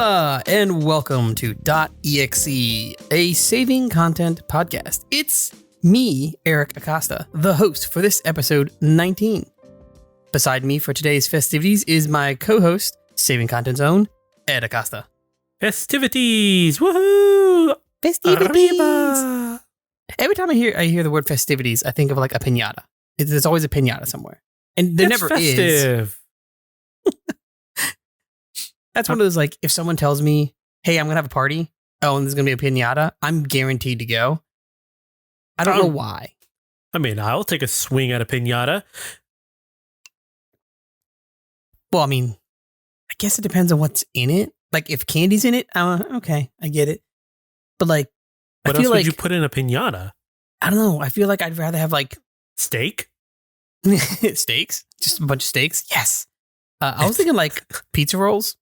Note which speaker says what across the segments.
Speaker 1: Hola, and welcome to dotEXE, a saving content podcast. It's me, Eric Acosta, the host for this episode 19. Beside me for today's festivities is my co-host, Saving Content's own, Ed Acosta.
Speaker 2: Festivities! Woohoo!
Speaker 1: Festivities!
Speaker 2: Arriba!
Speaker 1: Every time I hear the word festivities, I think of like a piñata. There's always a piñata somewhere. And there never
Speaker 2: festive.
Speaker 1: is. That's one of those, like, if someone tells me, hey, I'm going to have a party, and there's going to be a piñata, I'm guaranteed to go. I don't know why.
Speaker 2: I mean, I'll take a swing at a piñata.
Speaker 1: Well, I mean, I guess it depends on what's in it. Like, if candy's in it, okay, I get it. But, like,
Speaker 2: What
Speaker 1: I feel
Speaker 2: else
Speaker 1: like,
Speaker 2: would you put in a piñata?
Speaker 1: I don't know. I feel like I'd rather have, like...
Speaker 2: Steak?
Speaker 1: Steaks? Just a bunch of steaks? Yes. I was thinking, like, pizza rolls.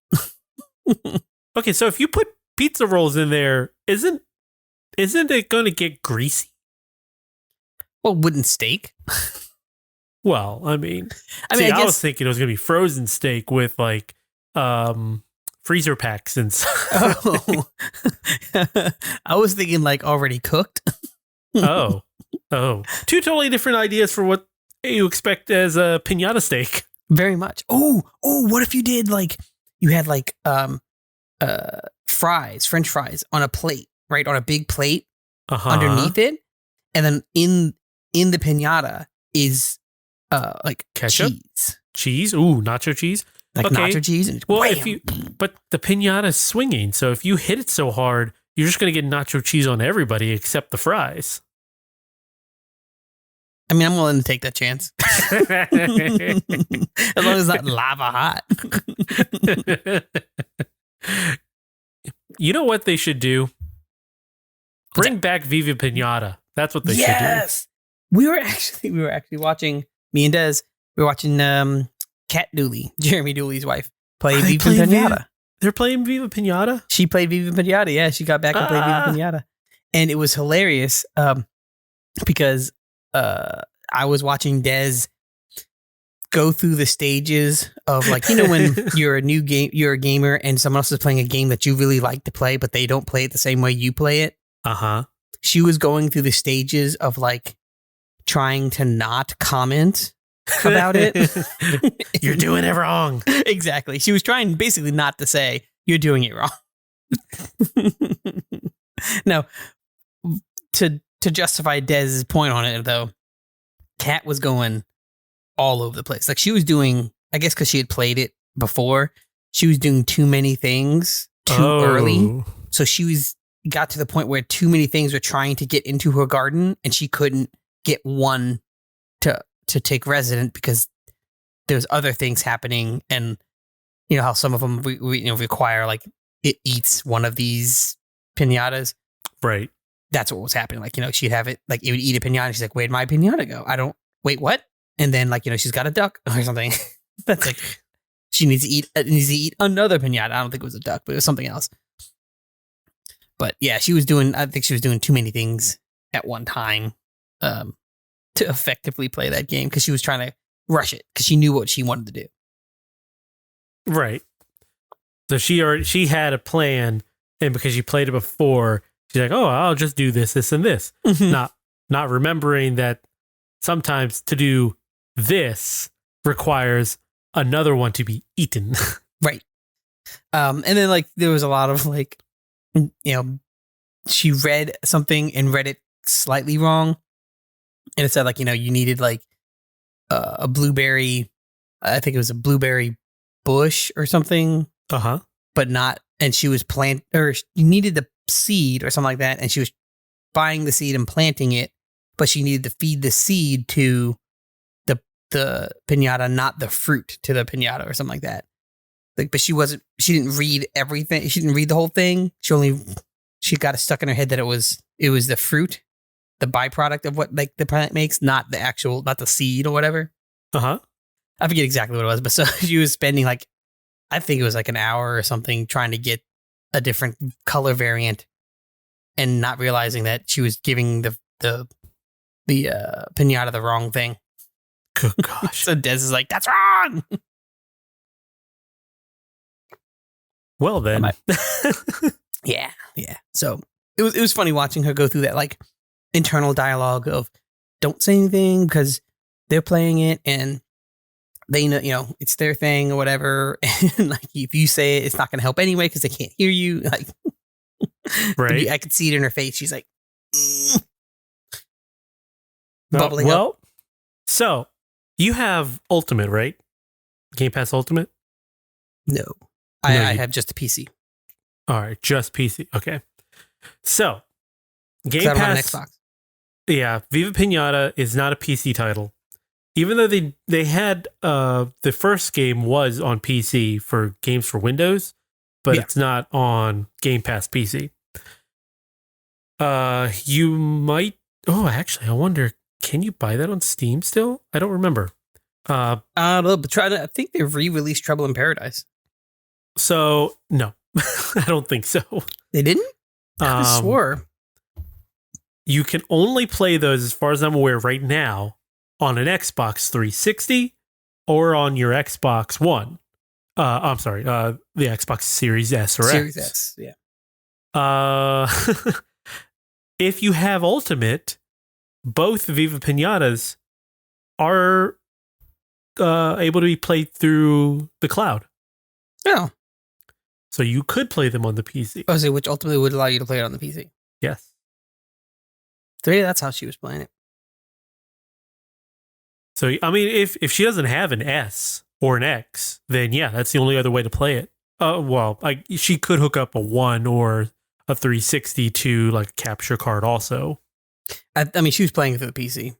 Speaker 2: Okay, so if you put pizza rolls in there, isn't it going to get greasy?
Speaker 1: Well, wouldn't steak?
Speaker 2: Well, I mean,
Speaker 1: I mean,
Speaker 2: I was thinking it was going to be frozen steak with, like, freezer packs and stuff.
Speaker 1: Oh. I was thinking, like, already cooked.
Speaker 2: Oh. Two totally different ideas for what you expect as a piñata steak.
Speaker 1: Very much. Oh, what if you did, like, you had, like, fries, French fries on a plate, right? On a big plate underneath it. And then in the piñata is, like,
Speaker 2: ketchup?
Speaker 1: Cheese.
Speaker 2: Ooh, nacho cheese?
Speaker 1: Like nacho cheese. And
Speaker 2: well,
Speaker 1: wham!
Speaker 2: But the piñata is swinging. So if you hit it so hard, you're just going to get nacho cheese on everybody except the fries.
Speaker 1: I mean, I'm willing to take that chance. As long as it's not lava hot.
Speaker 2: You know what they should do? Bring back Viva Piñata. That's what they should do.
Speaker 1: Yes. We were actually watching, me and Des, we were watching Kat Dooley, Jeremy Dooley's wife, play Viva Piñata.
Speaker 2: They're playing Viva Piñata?
Speaker 1: She played Viva Piñata. Yeah, she got back and played Viva Piñata. And it was hilarious because I was watching Des go through the stages of, like, you know, when you're a gamer and someone else is playing a game that you really like to play, but they don't play it the same way you play it. She was going through the stages of, like, trying to not comment about it.
Speaker 2: You're doing it wrong.
Speaker 1: Exactly. She was trying basically not to say you're doing it wrong. Now, to justify Dez's point on it, though, Kat was going all over the place. Like, she was doing, I guess because she had played it before, she was doing too many things too early. So got to the point where too many things were trying to get into her garden, and she couldn't get one to take resident because there's other things happening. And you know how some of them require, like, it eats one of these piñatas.
Speaker 2: Right.
Speaker 1: That's what was happening. Like, you know, she'd have it, like, it would eat a piñata. She's like, where'd my piñata go? Wait, what? And then, like, you know, she's got a duck or something. That's like, she needs to eat another piñata. I don't think it was a duck, but it was something else. But yeah, I think she was doing too many things at one time to effectively play that game because she was trying to rush it because she knew what she wanted to do.
Speaker 2: Right. So she had a plan, and because she played it before, she's like, oh, I'll just do this, and this.
Speaker 1: Mm-hmm.
Speaker 2: Not remembering that sometimes to do this requires another one to be eaten.
Speaker 1: Right. And then, like, there was a lot of, like, you know, she read something and read it slightly wrong. And it said, like, you know, you needed, like, a blueberry, I think it was a blueberry bush or something. But not, and she was you needed the seed or something like that. And she was buying the seed and planting it, but she needed to feed the seed to the piñata, not the fruit to the piñata or something like that. Like, but she didn't read everything. She didn't read the whole thing. She got it stuck in her head that it was the fruit, the byproduct of what, like, the plant makes, not the seed or whatever. I forget exactly what it was, but so she was spending, like, I think it was like an hour or something trying to get a different color variant and not realizing that she was giving the piñata the wrong thing.
Speaker 2: Good gosh.
Speaker 1: So Des is like, that's wrong.
Speaker 2: Well then.
Speaker 1: Yeah. So it was funny watching her go through that like internal dialogue of don't say anything because they're playing it and they know, it's their thing or whatever. And like if you say it, it's not going to help anyway because they can't hear you. Like,
Speaker 2: right.
Speaker 1: I could see it in her face. She's like, bubbling up.
Speaker 2: So you have Ultimate, right? Game Pass Ultimate?
Speaker 1: No, I have just a PC.
Speaker 2: All right, just PC. Okay. So Game
Speaker 1: I don't have an
Speaker 2: Pass.
Speaker 1: Xbox.
Speaker 2: Yeah, Viva Piñata is not a PC title. Even though they had the first game was on PC for games for Windows, but it's not on Game Pass PC. You might. Oh, actually, I wonder. Can you buy that on Steam still? I don't remember.
Speaker 1: I don't know, but I think they re-released Trouble in Paradise.
Speaker 2: So no, I don't think so.
Speaker 1: They didn't? I swore.
Speaker 2: You can only play those, as far as I'm aware, right now on an Xbox 360 or on your Xbox One. I'm sorry, the Xbox Series S or
Speaker 1: Series
Speaker 2: X.
Speaker 1: S, yeah.
Speaker 2: If you have Ultimate, both Viva Piñatas are able to be played through the cloud.
Speaker 1: Oh.
Speaker 2: So you could play them on the PC.
Speaker 1: Oh, so which ultimately would allow you to play it on the PC.
Speaker 2: Yes.
Speaker 1: So yeah, that's how she was playing it.
Speaker 2: So, I mean, if she doesn't have an S or an X, then yeah, that's the only other way to play it. She could hook up a 1 or a 360 to like a capture card also.
Speaker 1: I mean, she was playing it through the PC.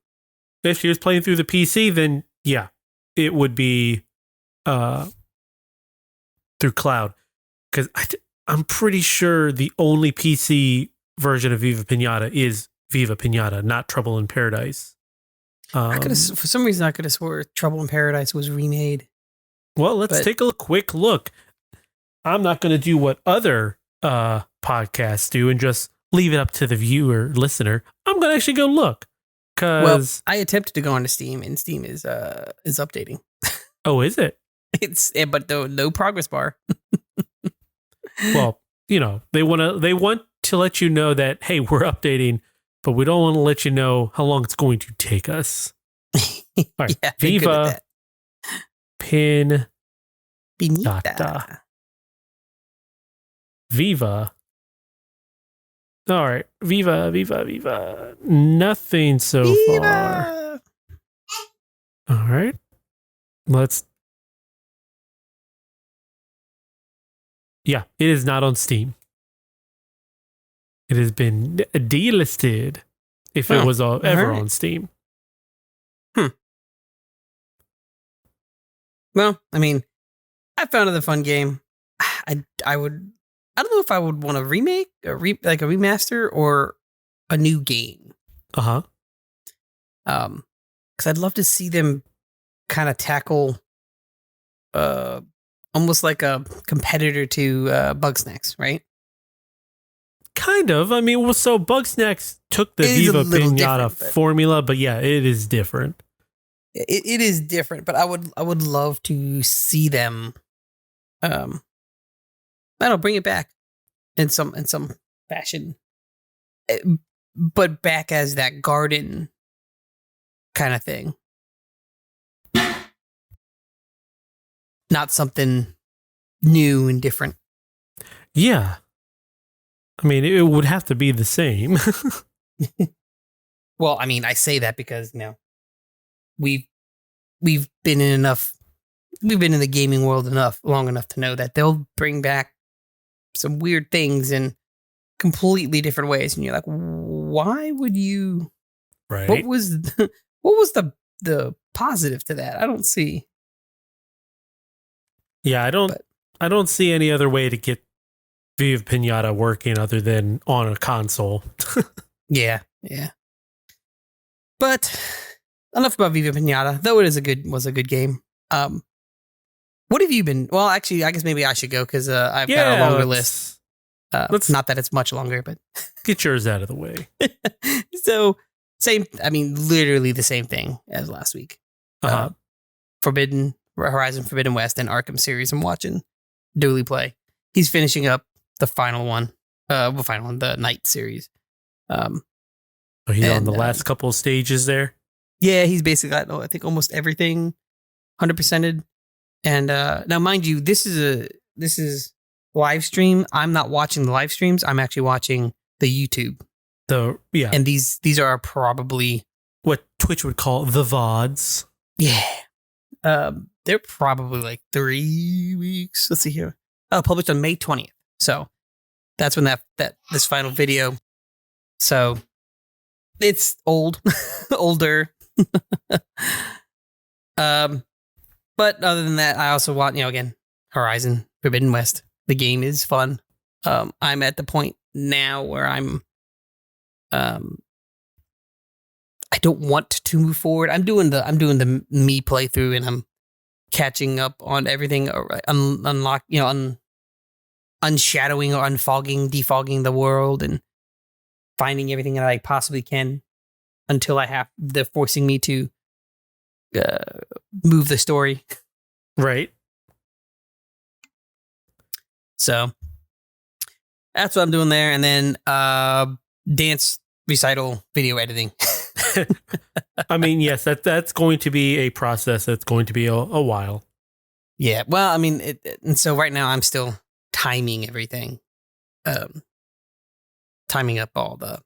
Speaker 2: If she was playing through the PC, then yeah, it would be through cloud. Because I'm pretty sure the only PC version of Viva Piñata is Viva Piñata, not Trouble in Paradise.
Speaker 1: For some reason, I could have swore Trouble in Paradise was remade.
Speaker 2: Well, let's take a quick look. I'm not going to do what other podcasts do and just leave it up to the viewer, listener. I'm going to actually go look. Because
Speaker 1: I attempted to go onto Steam, and Steam is updating.
Speaker 2: Oh, is it?
Speaker 1: But no progress bar.
Speaker 2: Well, they want to let you know that, hey, we're updating, but we don't want to let you know how long it's going to take us. All right,
Speaker 1: yeah,
Speaker 2: Viva Piñata. Viva. All right, Viva. Nothing so far. All right, Yeah, it is not on Steam. It has been delisted if it was ever on Steam.
Speaker 1: Well, I mean, I found it a fun game. I don't know if I would want a remake, like a remaster or a new game.
Speaker 2: Uh-huh.
Speaker 1: Because I'd love to see them kind of tackle almost like a competitor to Bugsnax, right?
Speaker 2: Kind of. I mean, so Bugsnax took the Viva Piñata formula, but yeah, it is different.
Speaker 1: It is different, but I would love to see them I don't know, bring it back in some fashion. But back as that garden kind of thing. Not something new and different.
Speaker 2: Yeah. I mean, it would have to be the same.
Speaker 1: Well, I mean, I say that because, we've been in the gaming world long enough to know that they'll bring back some weird things in completely different ways. And you're like, why would you?
Speaker 2: Right.
Speaker 1: What was the positive to that? I don't see.
Speaker 2: Yeah, I don't see any other way to get Viva Piñata working other than on a console.
Speaker 1: Yeah. But enough about Viva Piñata, though it was a good game. What have you been? Well, actually, I guess maybe I should go because I've got a longer list. Not that it's much longer, but
Speaker 2: get yours out of the way.
Speaker 1: So same. I mean, literally the same thing as last week. Horizon Forbidden West and Arkham series I'm watching Dooley play. he's finishing up the final one. The night series.
Speaker 2: So he's on the last couple of stages there.
Speaker 1: Yeah, he's basically got, I think, almost everything 100%ed. And now, mind you, this is live stream. I'm not watching the live streams. I'm actually watching the YouTube. And these are probably
Speaker 2: what Twitch would call the VODs.
Speaker 1: Yeah. They're probably like 3 weeks. Let's see here. Published on May 20th. So that's when this final video. So it's older. But other than that, I also want, again, Horizon Forbidden West. The game is fun. I'm at the point now where I don't want to move forward. I'm doing the me playthrough, and I'm catching up on everything. Unshadowing or unfogging, defogging the world, and finding everything that I possibly can until they're forcing me to move the story.
Speaker 2: Right. So
Speaker 1: that's what I'm doing there. And then dance recital video editing.
Speaker 2: I mean, yes, that's going to be a process. That's going to be a while.
Speaker 1: Yeah. Well, I mean, and so right now I'm still timing everything. Timing up all the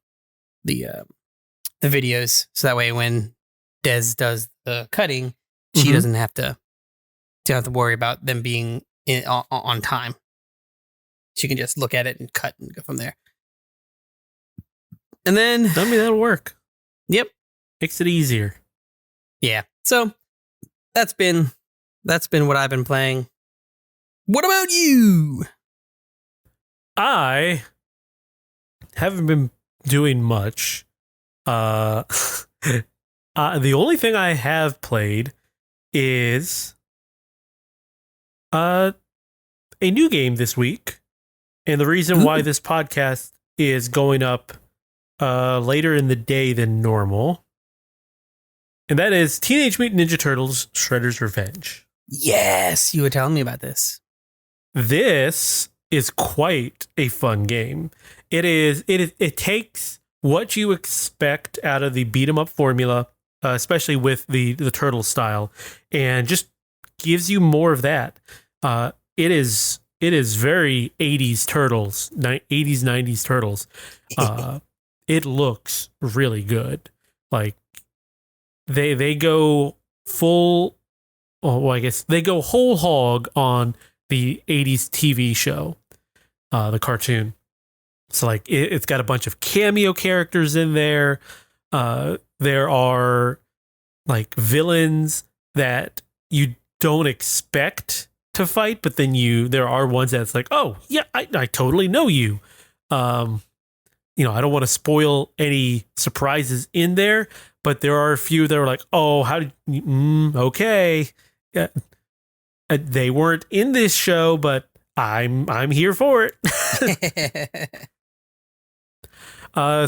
Speaker 1: videos. So that way when Des does the cutting, she doesn't have to worry about them being on time. She can just look at it and cut and go from there. And then
Speaker 2: that'll work.
Speaker 1: Yep.
Speaker 2: Makes it easier.
Speaker 1: Yeah. So that's been what I've been playing. What about you?
Speaker 2: I haven't been doing much. The only thing I have played is a new game this week. And the reason why this podcast is going up later in the day than normal, and that is Teenage Mutant Ninja Turtles Shredder's Revenge.
Speaker 1: Yes, you were telling me about this.
Speaker 2: This is quite a fun game. It takes what you expect out of the beat 'em up formula, especially with the turtle style, and just gives you more of that. It is very 80s Turtles, 80s 90s Turtles. It looks really good. Like they go full. Well, I guess they go whole hog on the 80s TV show, the cartoon. So like it's got a bunch of cameo characters in there. There are like villains that you don't expect to fight, but then there are ones that's like, oh yeah, I totally know you. I don't want to spoil any surprises in there, but there are a few that are like, oh, how did okay. Yeah. They weren't in this show, but I'm here for it.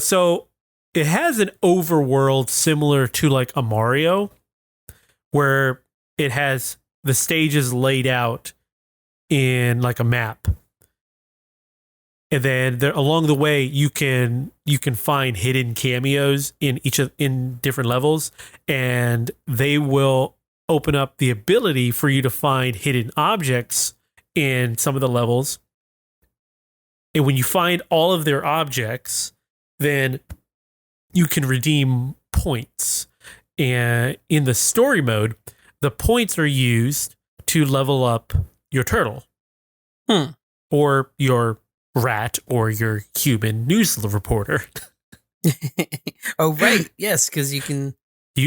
Speaker 2: So it has an overworld similar to like a Mario, where it has the stages laid out in like a map. And then along the way, you can find hidden cameos in different levels, and they will open up the ability for you to find hidden objects in some of the levels. And when you find all of their objects, then you can redeem points. And in the story mode, the points are used to level up your turtle. Or your rat or your human news reporter.
Speaker 1: Oh, right. Yes, because you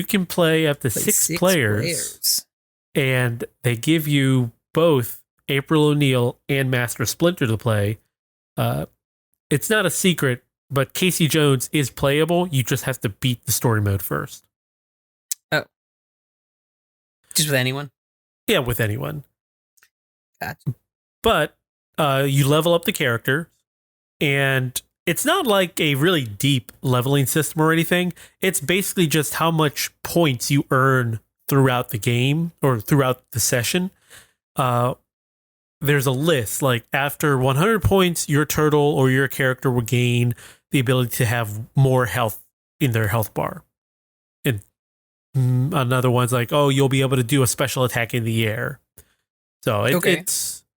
Speaker 1: can
Speaker 2: play up to six players. And they give you both April O'Neil and Master Splinter to play. It's not a secret, but Casey Jones is playable. You just have to beat the story mode first.
Speaker 1: Oh. Just with anyone?
Speaker 2: Yeah, with anyone.
Speaker 1: Gotcha.
Speaker 2: But you level up the character, and it's not like a really deep leveling system or anything. It's basically just how much points you earn throughout the game or throughout the session. there's a list. Like after 100 points, your turtle or your character will gain the ability to have more health in their health bar. And another one's like, oh, you'll be able to do a special attack in the air. So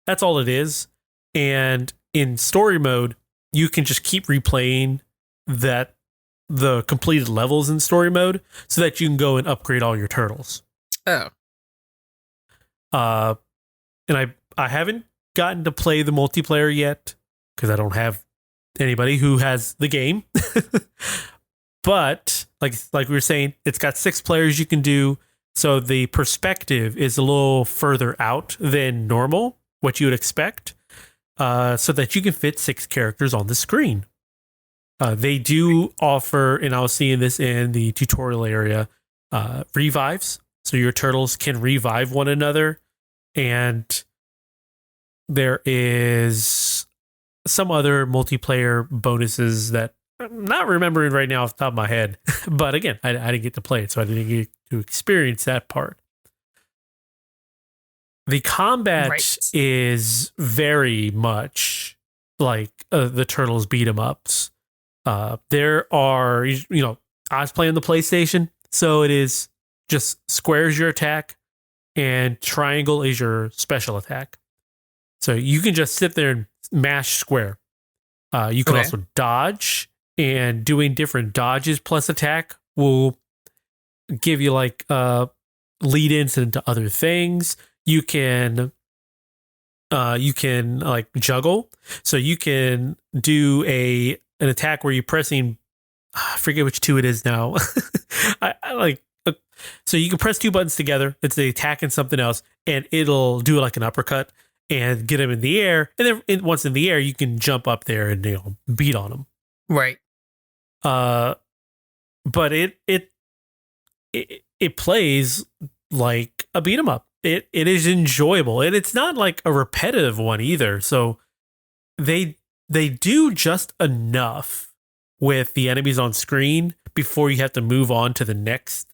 Speaker 2: that's all it is. And in story mode, you can just keep replaying the completed levels in story mode so that you can go and upgrade all your turtles.
Speaker 1: Oh.
Speaker 2: And I haven't gotten to play the multiplayer yet because I don't have anybody who has the game. But like we were saying, it's got 6 players you can do. So the perspective is a little further out than normal, what you would expect, so that you can fit 6 characters on the screen. They do offer, and I was seeing this in the tutorial area, revives. So your turtles can revive one another. And there is some other multiplayer bonuses that I'm not remembering right now off the top of my head. But again, I didn't get to play it, so I didn't get to experience that part. The combat is very much like the Turtles beat 'em ups. There are, I was playing the PlayStation, so it is just square is your attack and triangle is your special attack. So you can just sit there and mash square. You can also dodge, and doing different dodges plus attack will give you like lead-ins into other things. You can like juggle. So you can do an attack where you're pressing, I forget which 2 it is now. So you can press 2 buttons together. It's the attack and something else, and it'll do like an uppercut and get them in the air. And then once in the air, you can jump up there and beat on them.
Speaker 1: Right.
Speaker 2: But it plays like a beat 'em up. It is enjoyable, and it's not like a repetitive one either. So they do just enough with the enemies on screen before you have to move on to the next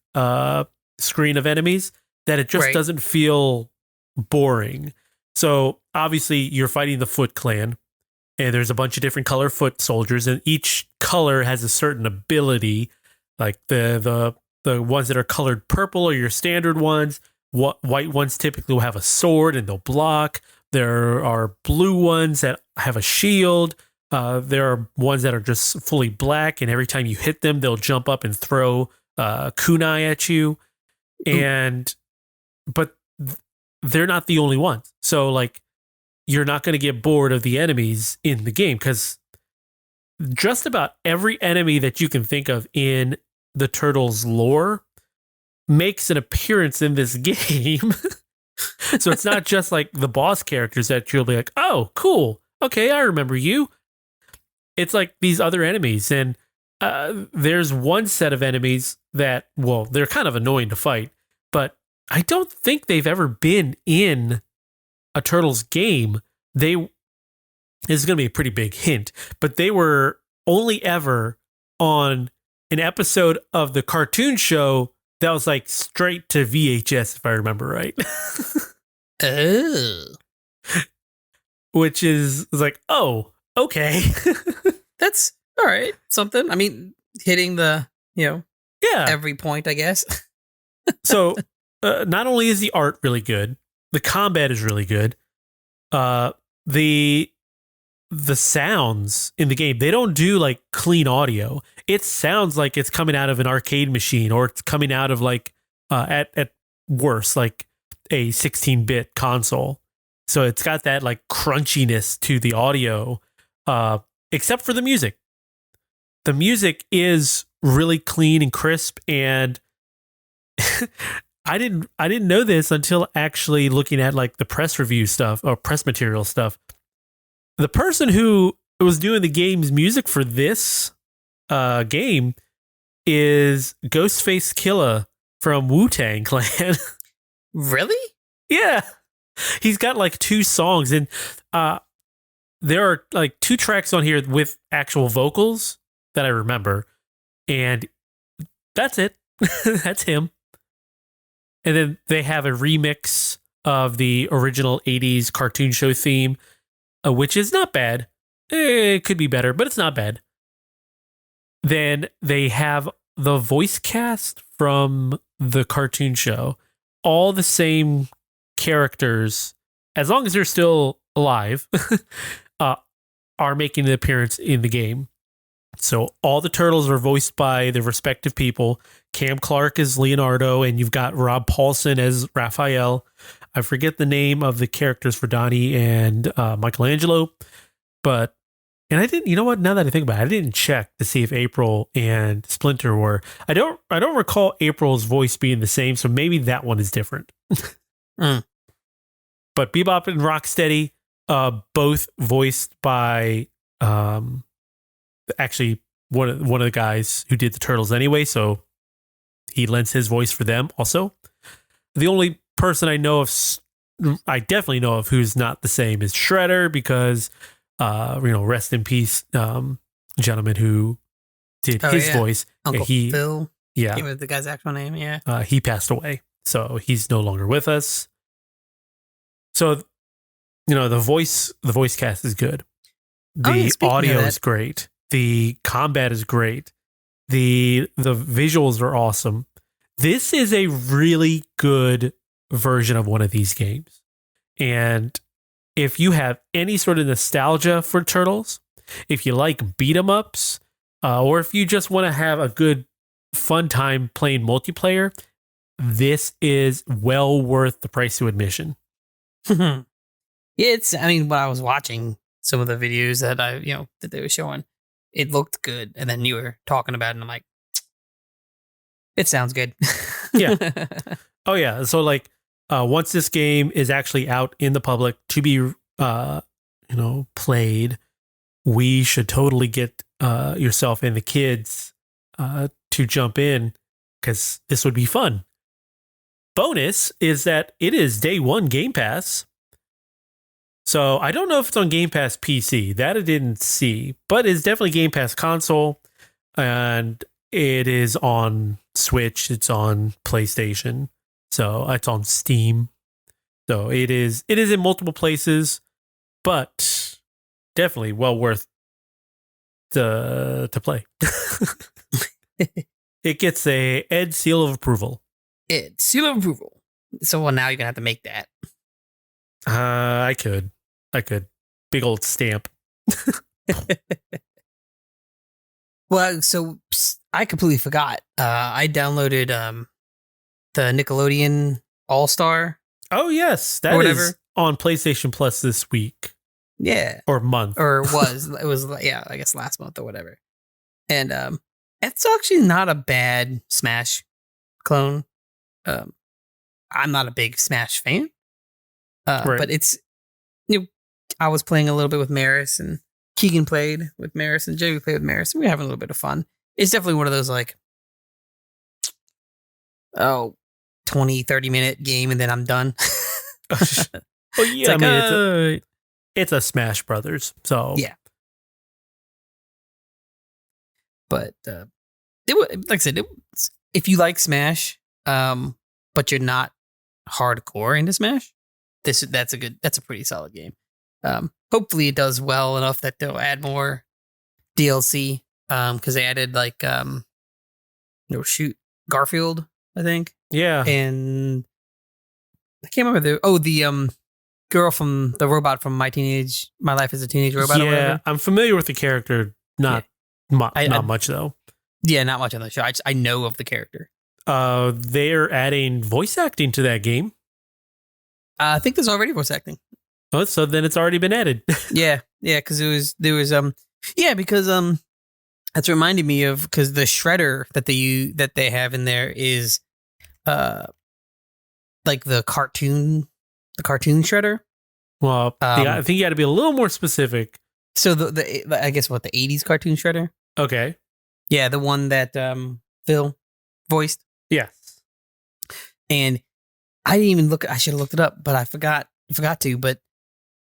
Speaker 2: screen of enemies that it just doesn't feel boring. So obviously you're fighting the Foot Clan, and there's a bunch of different color foot soldiers, and each color has a certain ability. Like the ones that are colored purple are your standard ones. White ones typically will have a sword and they'll block. There are blue ones that have a shield. There are ones that are just fully black, and every time you hit them, they'll jump up and throw kunai at you. But they're not the only ones. So like, you're not going to get bored of the enemies in the game, because just about every enemy that you can think of in the Turtles lore makes an appearance in this game. So it's not just like the boss characters that you'll be like, oh, cool. Okay, I remember you. It's like these other enemies. And there's one set of enemies that, well, they're kind of annoying to fight, but I don't think they've ever been in a Turtles game. This is going to be a pretty big hint, but they were only ever on an episode of the cartoon show that was like straight to VHS, if I remember right.
Speaker 1: Oh.
Speaker 2: Which is like, oh, okay.
Speaker 1: That's all right. Something. I mean, hitting the, every point, I guess.
Speaker 2: So not only is the art really good, the combat is really good. The sounds in the game, they don't do like clean audio. It sounds like it's coming out of an arcade machine, or it's coming out of like at worst like a 16-bit console. So it's got that like crunchiness to the audio, except for the music. The music is really clean and crisp, and I didn't know this until actually looking at like the press review stuff or press material stuff. The person who was doing the game's music for this game is Ghostface Killah from Wu-Tang Clan.
Speaker 1: Really?
Speaker 2: Yeah. He's got like 2 songs, and there are like 2 tracks on here with actual vocals that I remember, and that's it. That's him. And then they have a remix of the original 80s cartoon show theme, which is not bad. It could be better, but it's not bad. Then they have the voice cast from the cartoon show, all the same characters, as long as they're still alive, are making an appearance in the game. So all the turtles are voiced by their respective people. Cam Clark is Leonardo, and you've got Rob Paulson as Raphael. I forget the name of the characters for Donnie and Michelangelo, but I didn't. You know what? Now that I think about it, I didn't check to see if April and Splinter were. I don't recall April's voice being the same, so maybe that one is different. But Bebop and Rocksteady, both voiced by actually one of the guys who did the Turtles anyway, so he lends his voice for them also. The only person I definitely know of who's not the same is Shredder, because rest in peace, gentleman who did his voice.
Speaker 1: Uncle Phil.
Speaker 2: Yeah.
Speaker 1: Came with the guy's actual name, yeah.
Speaker 2: He passed away, so he's no longer with us. So, the voice cast is good. The audio is great. The combat is great. The visuals are awesome. This is a really good version of one of these games. And if you have any sort of nostalgia for Turtles, if you like beat 'em ups, or if you just want to have a good fun time playing multiplayer, this is well worth the price of admission.
Speaker 1: When I was watching some of the videos that that they were showing, it looked good. And then you were talking about it, and I'm like, it sounds good.
Speaker 2: Yeah. Oh, yeah. So, once this game is actually out in the public to be, played, we should totally get yourself and the kids to jump in, because this would be fun. Bonus is that it is day one Game Pass. So I don't know if it's on Game Pass PC. That I didn't see, but it's definitely Game Pass console, and it is on Switch. It's on PlayStation. So it's on Steam. So it is in multiple places, but definitely well worth to play. It gets a Ed seal of approval.
Speaker 1: Ed seal of approval. So now you're gonna have to make that.
Speaker 2: I could. Big old stamp.
Speaker 1: Well, so I completely forgot. I downloaded the Nickelodeon All-Star.
Speaker 2: Oh, yes. That is on PlayStation Plus this week.
Speaker 1: Yeah.
Speaker 2: Or month.
Speaker 1: Or was. It was, I guess last month or whatever. And it's actually not a bad Smash clone. I'm not a big Smash fan.
Speaker 2: Right.
Speaker 1: But it's, I was playing a little bit with Maris, and Keegan played with Maris, and Jamie played with Maris, and we were having a little bit of fun. It's definitely one of those 20, 30-minute game, and then I'm done.
Speaker 2: Well, yeah, it's a Smash Brothers, so
Speaker 1: yeah. But like I said, if you like Smash, but you're not hardcore into Smash, that's a pretty solid game. Hopefully it does well enough that they'll add more DLC. Because they added Garfield, I think.
Speaker 2: Yeah.
Speaker 1: And I can't remember the girl from the robot from My Life as a Teenage Robot.
Speaker 2: Yeah,
Speaker 1: or whatever.
Speaker 2: I'm familiar with the character. Not much though.
Speaker 1: Yeah, not much on the show. I know of the character.
Speaker 2: They're adding voice acting to that game.
Speaker 1: I think there's already voice acting.
Speaker 2: Oh, so then it's already been added.
Speaker 1: Yeah, because because that's reminding me of, because the shredder that they have in there is the cartoon shredder.
Speaker 2: Well, I think you got to be a little more specific.
Speaker 1: So the I guess the 80s cartoon shredder.
Speaker 2: Okay.
Speaker 1: Yeah, the one that Phil voiced.
Speaker 2: Yes.
Speaker 1: And I didn't even look. I should have looked it up, but I forgot to. But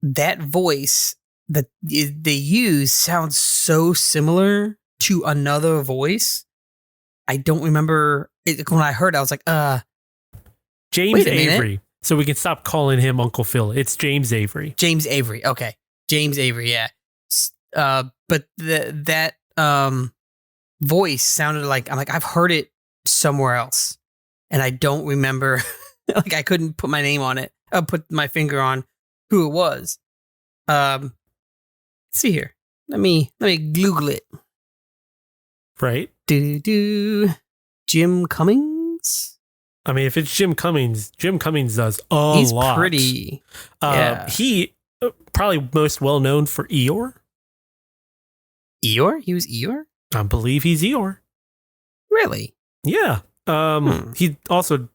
Speaker 1: that voice that they use sounds so similar to another voice. I don't remember it. When I heard it, I was like,
Speaker 2: James Avery. so we can stop calling him Uncle Phil. It's James Avery.
Speaker 1: James Avery. Okay. James Avery, yeah. But that voice sounded like, I've heard it somewhere else. And I don't remember, like I couldn't put my name on it. Put my finger on who it was. Let's see here. Let me Google it.
Speaker 2: Right.
Speaker 1: Jim Cummings?
Speaker 2: I mean, if it's Jim Cummings does a
Speaker 1: He's
Speaker 2: lot.
Speaker 1: pretty. Yeah.
Speaker 2: He probably most well known for Eeyore.
Speaker 1: Eeyore? He was Eeyore?
Speaker 2: I believe he's Eeyore.
Speaker 1: Really?
Speaker 2: Yeah. He also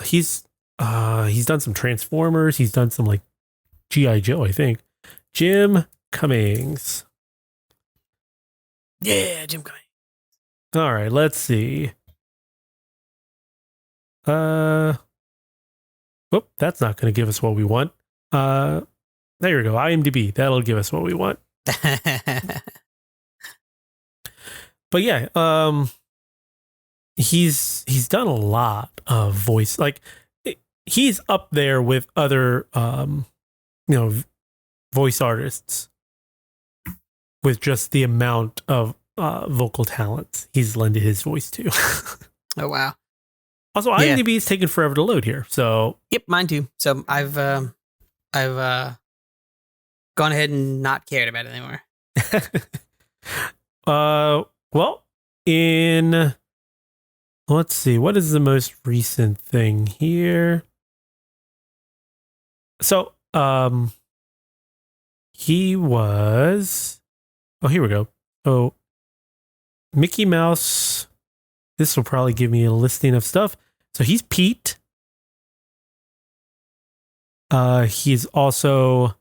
Speaker 2: he's done some Transformers. He's done some like G.I. Joe, I think. Jim Cummings.
Speaker 1: Yeah, Jim Cummings.
Speaker 2: All right, let's see. Whoop, that's not going to give us what we want. There we go. IMDb. That'll give us what we want. But yeah, he's done a lot of voice. Like he's up there with other voice artists with just the amount of vocal talents he's lended his voice to.
Speaker 1: Oh wow.
Speaker 2: Also, IMDb is taking forever to load here. So
Speaker 1: yep, mine too. So I've gone ahead and not cared about it anymore.
Speaker 2: Well, let's see, what is the most recent thing here? So, he was. Oh, here we go. Oh, Mickey Mouse. This will probably give me a listing of stuff. So he's Pete. He's also.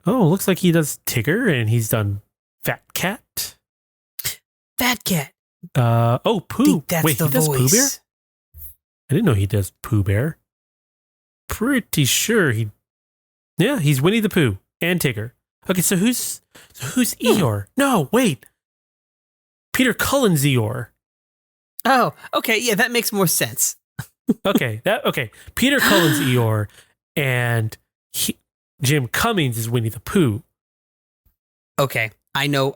Speaker 2: Oh, looks like he does Tigger, and he's done Fat Cat.
Speaker 1: Fat Cat.
Speaker 2: Oh, Pooh.
Speaker 1: That's
Speaker 2: Wait,
Speaker 1: the
Speaker 2: he does
Speaker 1: voice.
Speaker 2: Pooh Bear? I didn't know he does Pooh Bear. Pretty sure he. Yeah, he's Winnie the Pooh and Tigger. Okay, so who's Eeyore? No, wait. Peter Cullen's Eeyore.
Speaker 1: Oh, okay. Yeah, that makes more sense.
Speaker 2: Okay. Peter Cullen's Eeyore, and Jim Cummings is Winnie the Pooh.
Speaker 1: Okay, I know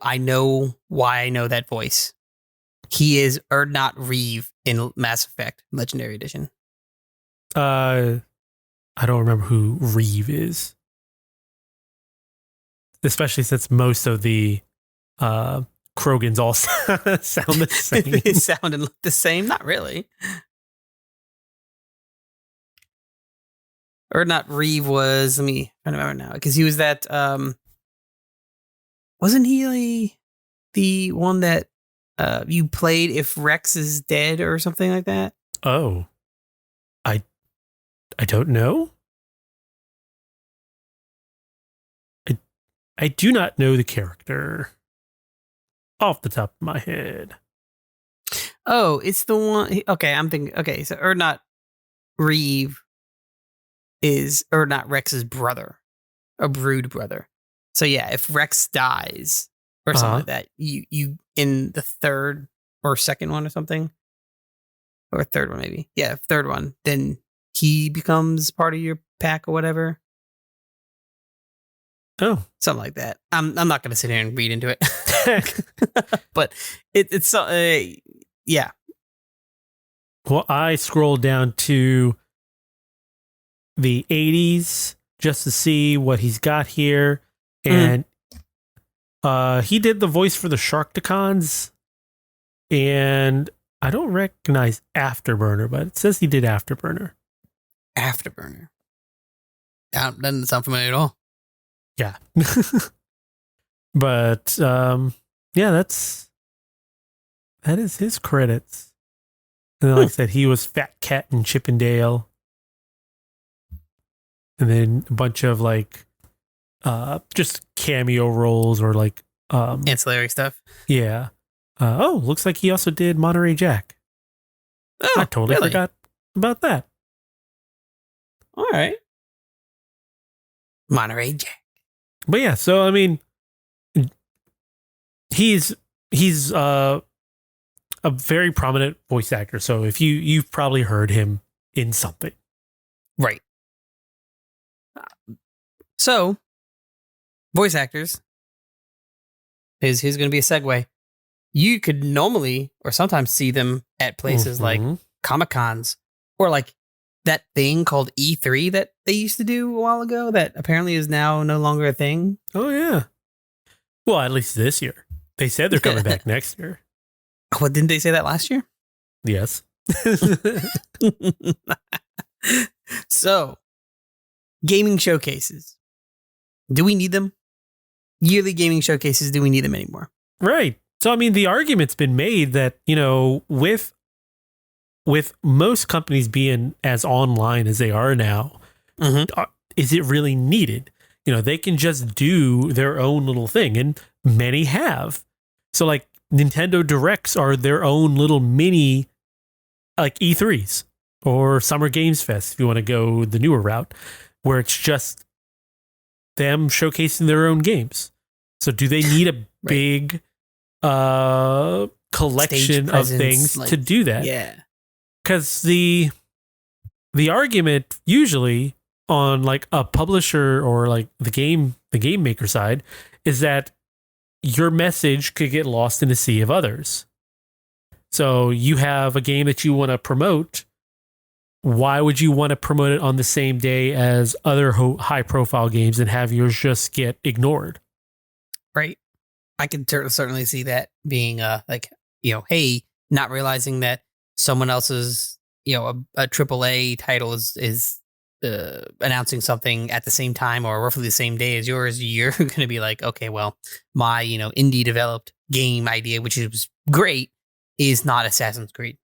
Speaker 1: why I know that voice. He is Erdnot Reeve in Mass Effect Legendary Edition.
Speaker 2: I don't remember who Reeve is, especially since most of the Krogans all sound the same.
Speaker 1: They sound and look the same? Not really. Erdnot Reeve was, let me try to remember now, because he was that, wasn't he the one that you played if Rex is dead or something like that?
Speaker 2: Oh, I don't know. I do not know the character off the top of my head.
Speaker 1: Oh, it's the one. Okay, I'm thinking. Okay, so Erdnot Reeve is Erdnot Rex's brother, a brood brother. So yeah, if Rex dies or something like that, you in the third or second one or something, or third one maybe. Yeah, third one. Then he becomes part of your pack or whatever.
Speaker 2: Oh,
Speaker 1: something like that. I'm not going to sit here and read into it, but it's yeah.
Speaker 2: Well, I scrolled down to the 80s just to see what he's got here, and he did the voice for the Sharkticons, and I don't recognize Afterburner, but it says he did Afterburner.
Speaker 1: Afterburner. That doesn't sound familiar at all.
Speaker 2: Yeah. But yeah, that is his credits. And then like I said, he was Fat Cat in Chippendale. And then a bunch of like just cameo roles or like
Speaker 1: ancillary stuff.
Speaker 2: Yeah. Looks like he also did Monterey Jack.
Speaker 1: Oh,
Speaker 2: I totally forgot about that.
Speaker 1: All right. Monterey Jack.
Speaker 2: But yeah, so I mean, he's a very prominent voice actor. So if you've probably heard him in something.
Speaker 1: Right. So, voice actors here's going to be a segue. You could normally or sometimes see them at places like Comic Cons or like that thing called E3 that they used to do a while ago that apparently is now no longer a thing.
Speaker 2: Oh, yeah. Well, at least this year. They said they're coming back next year.
Speaker 1: What, didn't they say that last year?
Speaker 2: Yes.
Speaker 1: So, gaming showcases. Do we need them? Yearly gaming showcases, do we need them anymore?
Speaker 2: Right. So, I mean, the argument's been made that, with most companies being as online as they are now, is it really needed? They can just do their own little thing, and many have. So, like, Nintendo Directs are their own little mini, like, E3s or Summer Games Fest, if you want to go the newer route, where it's just them showcasing their own games. So, do they need a big collection of things to do that?
Speaker 1: Yeah.
Speaker 2: Because the argument usually on like a publisher or like the game maker side is that your message could get lost in a sea of others. So you have a game that you want to promote. Why would you want to promote it on the same day as other high profile games and have yours just get ignored? Right.
Speaker 1: I can certainly see that being hey, not realizing that someone else's, a AAA title is announcing something at the same time or roughly the same day as yours. You're going to be like, okay, well, my, indie developed game idea, which is great, is not Assassin's Creed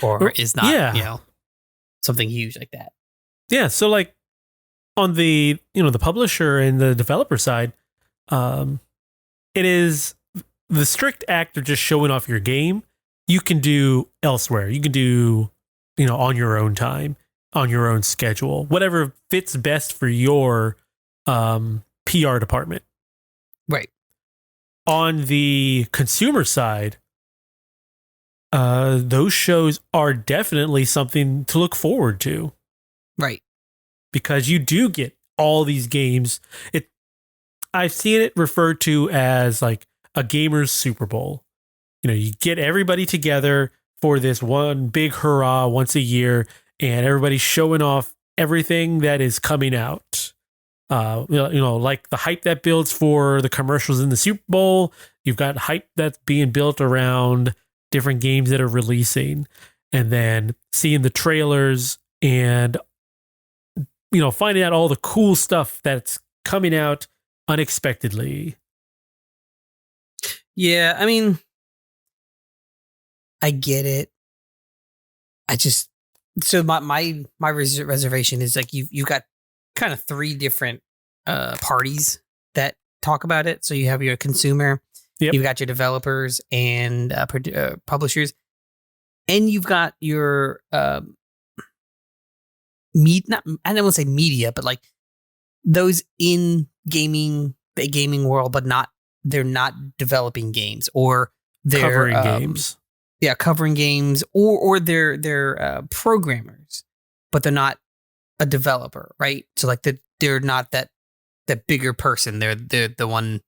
Speaker 1: or is not, something huge like that.
Speaker 2: Yeah. So like on the, the publisher and the developer side, it is the strict act of just showing off your game. You can do elsewhere. You can do, on your own time, on your own schedule, whatever fits best for your PR department.
Speaker 1: Right.
Speaker 2: On the consumer side, those shows are definitely something to look forward to.
Speaker 1: Right.
Speaker 2: Because you do get all these games. I've seen it referred to as like a gamer's Super Bowl. You get everybody together for this one big hurrah once a year, and everybody's showing off everything that is coming out. Like the hype that builds for the commercials in the Super Bowl. You've got hype that's being built around different games that are releasing, and then seeing the trailers and, finding out all the cool stuff that's coming out unexpectedly.
Speaker 1: Yeah, I mean, I get it. My reservation is like you've got kind of three different parties that talk about it. So you have your consumer, you've got your developers and publishers, and you've got your I don't want to say media, but like those in the gaming world, but they're not developing games or they're
Speaker 2: covering games.
Speaker 1: Yeah, covering games or they're programmers, but they're not a developer, right? So like they're not that bigger person. They're the one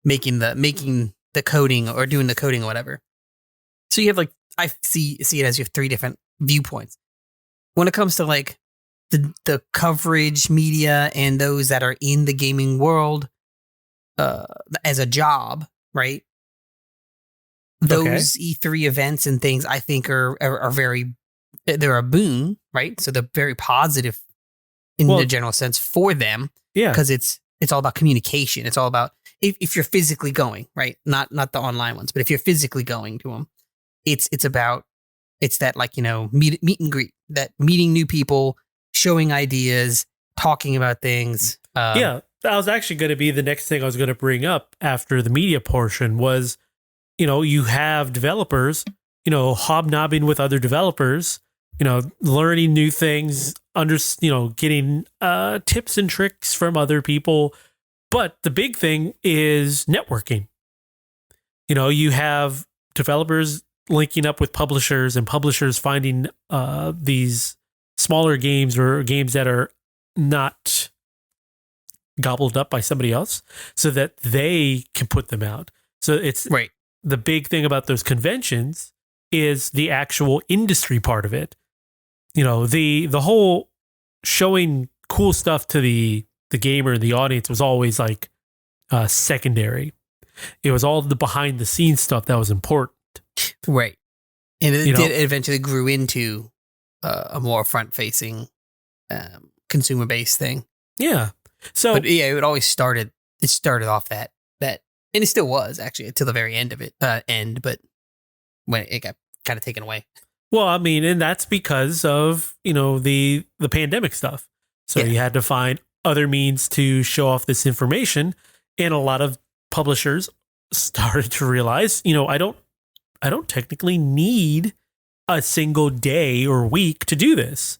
Speaker 1: making the coding or doing the coding or whatever. So you have like I see it as you have three different viewpoints. When it comes to like the coverage media and those that are in the gaming world as a job, right? Those E3 events and things I think are they're a boon, right? So they're very positive in the general sense for them.
Speaker 2: Yeah.
Speaker 1: Because it's all about communication. It's all about if you're physically going, right? Not the online ones, but if you're physically going to them, it's that like, meet and greet, that meeting new people, showing ideas, talking about things.
Speaker 2: Yeah. That was actually going to be the next thing I was going to bring up after the media portion was, you have developers, hobnobbing with other developers, learning new things, getting tips and tricks from other people. But the big thing is networking. You have developers linking up with publishers and publishers finding these smaller games or games that are not gobbled up by somebody else so that they can put them out. So it's
Speaker 1: Right.
Speaker 2: the big thing about those conventions is the actual industry part of it. The whole showing cool stuff to the gamer, the audience was always like secondary. It was all the behind the scenes stuff that was important.
Speaker 1: Right. And it eventually grew into a more front facing consumer based thing.
Speaker 2: Yeah. So,
Speaker 1: but yeah, it started off that, and it still was actually until the very end of it, but when it got kind of taken away.
Speaker 2: Well, I mean, and that's because of, the pandemic stuff. So you had to find other means to show off this information. And a lot of publishers started to realize, I don't technically need a single day or week to do this.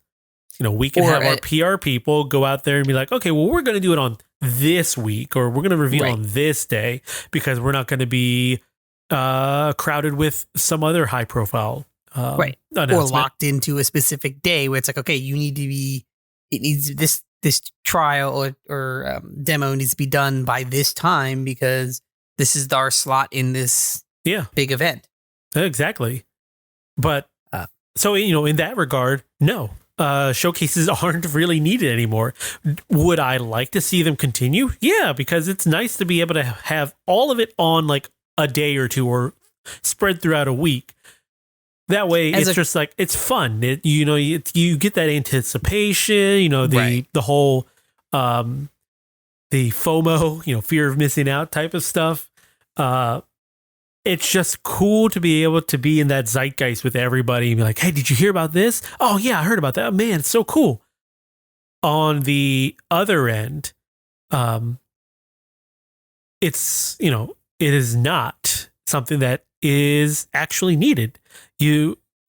Speaker 2: We can have our PR people go out there and be like, okay, well, we're going to do it on this week, or we're going to reveal on this day because we're not going to be crowded with some other high profile
Speaker 1: or locked into a specific day where it's like, okay, you need to be, it needs this trial or demo needs to be done by this time because this is our slot in this big event.
Speaker 2: Exactly. But so, in that regard, no. Showcases aren't really needed anymore. Would I like to see them continue? Yeah, because it's nice to be able to have all of it on like a day or two or spread throughout a week. That way, just like it's fun. You get that anticipation. The whole the FOMO, fear of missing out type of stuff. It's just cool to be able to be in that zeitgeist with everybody and be like, hey, did you hear about this? Oh, yeah, I heard about that. Man, it's so cool. On the other end, it's, it is not something that is actually needed.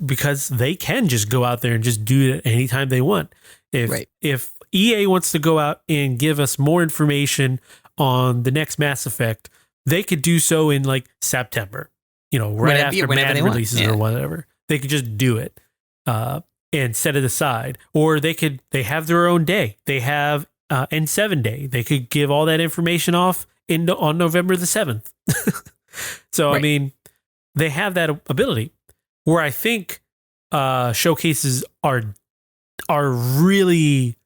Speaker 2: Because they can just go out there and just do it anytime they want. If EA wants to go out and give us more information on the next Mass Effect, they could do so in like September, right after Madden releases or whatever. They could just do it and set it aside. Or they have their own day. They have N7 day. They could give all that information off on November the 7th. So, I mean, they have that ability. Where I think showcases are really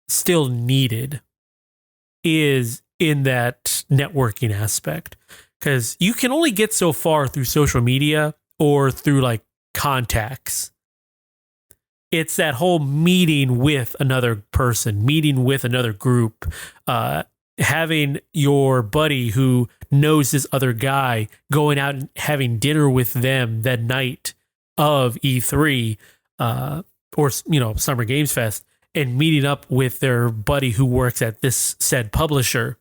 Speaker 2: still needed is in that networking aspect, because you can only get so far through social media or through like contacts. It's that whole meeting with another person, meeting with another group, having your buddy who knows this other guy, going out and having dinner with them that night of E3 or Summer Games Fest, and meeting up with their buddy who works at this said publisher,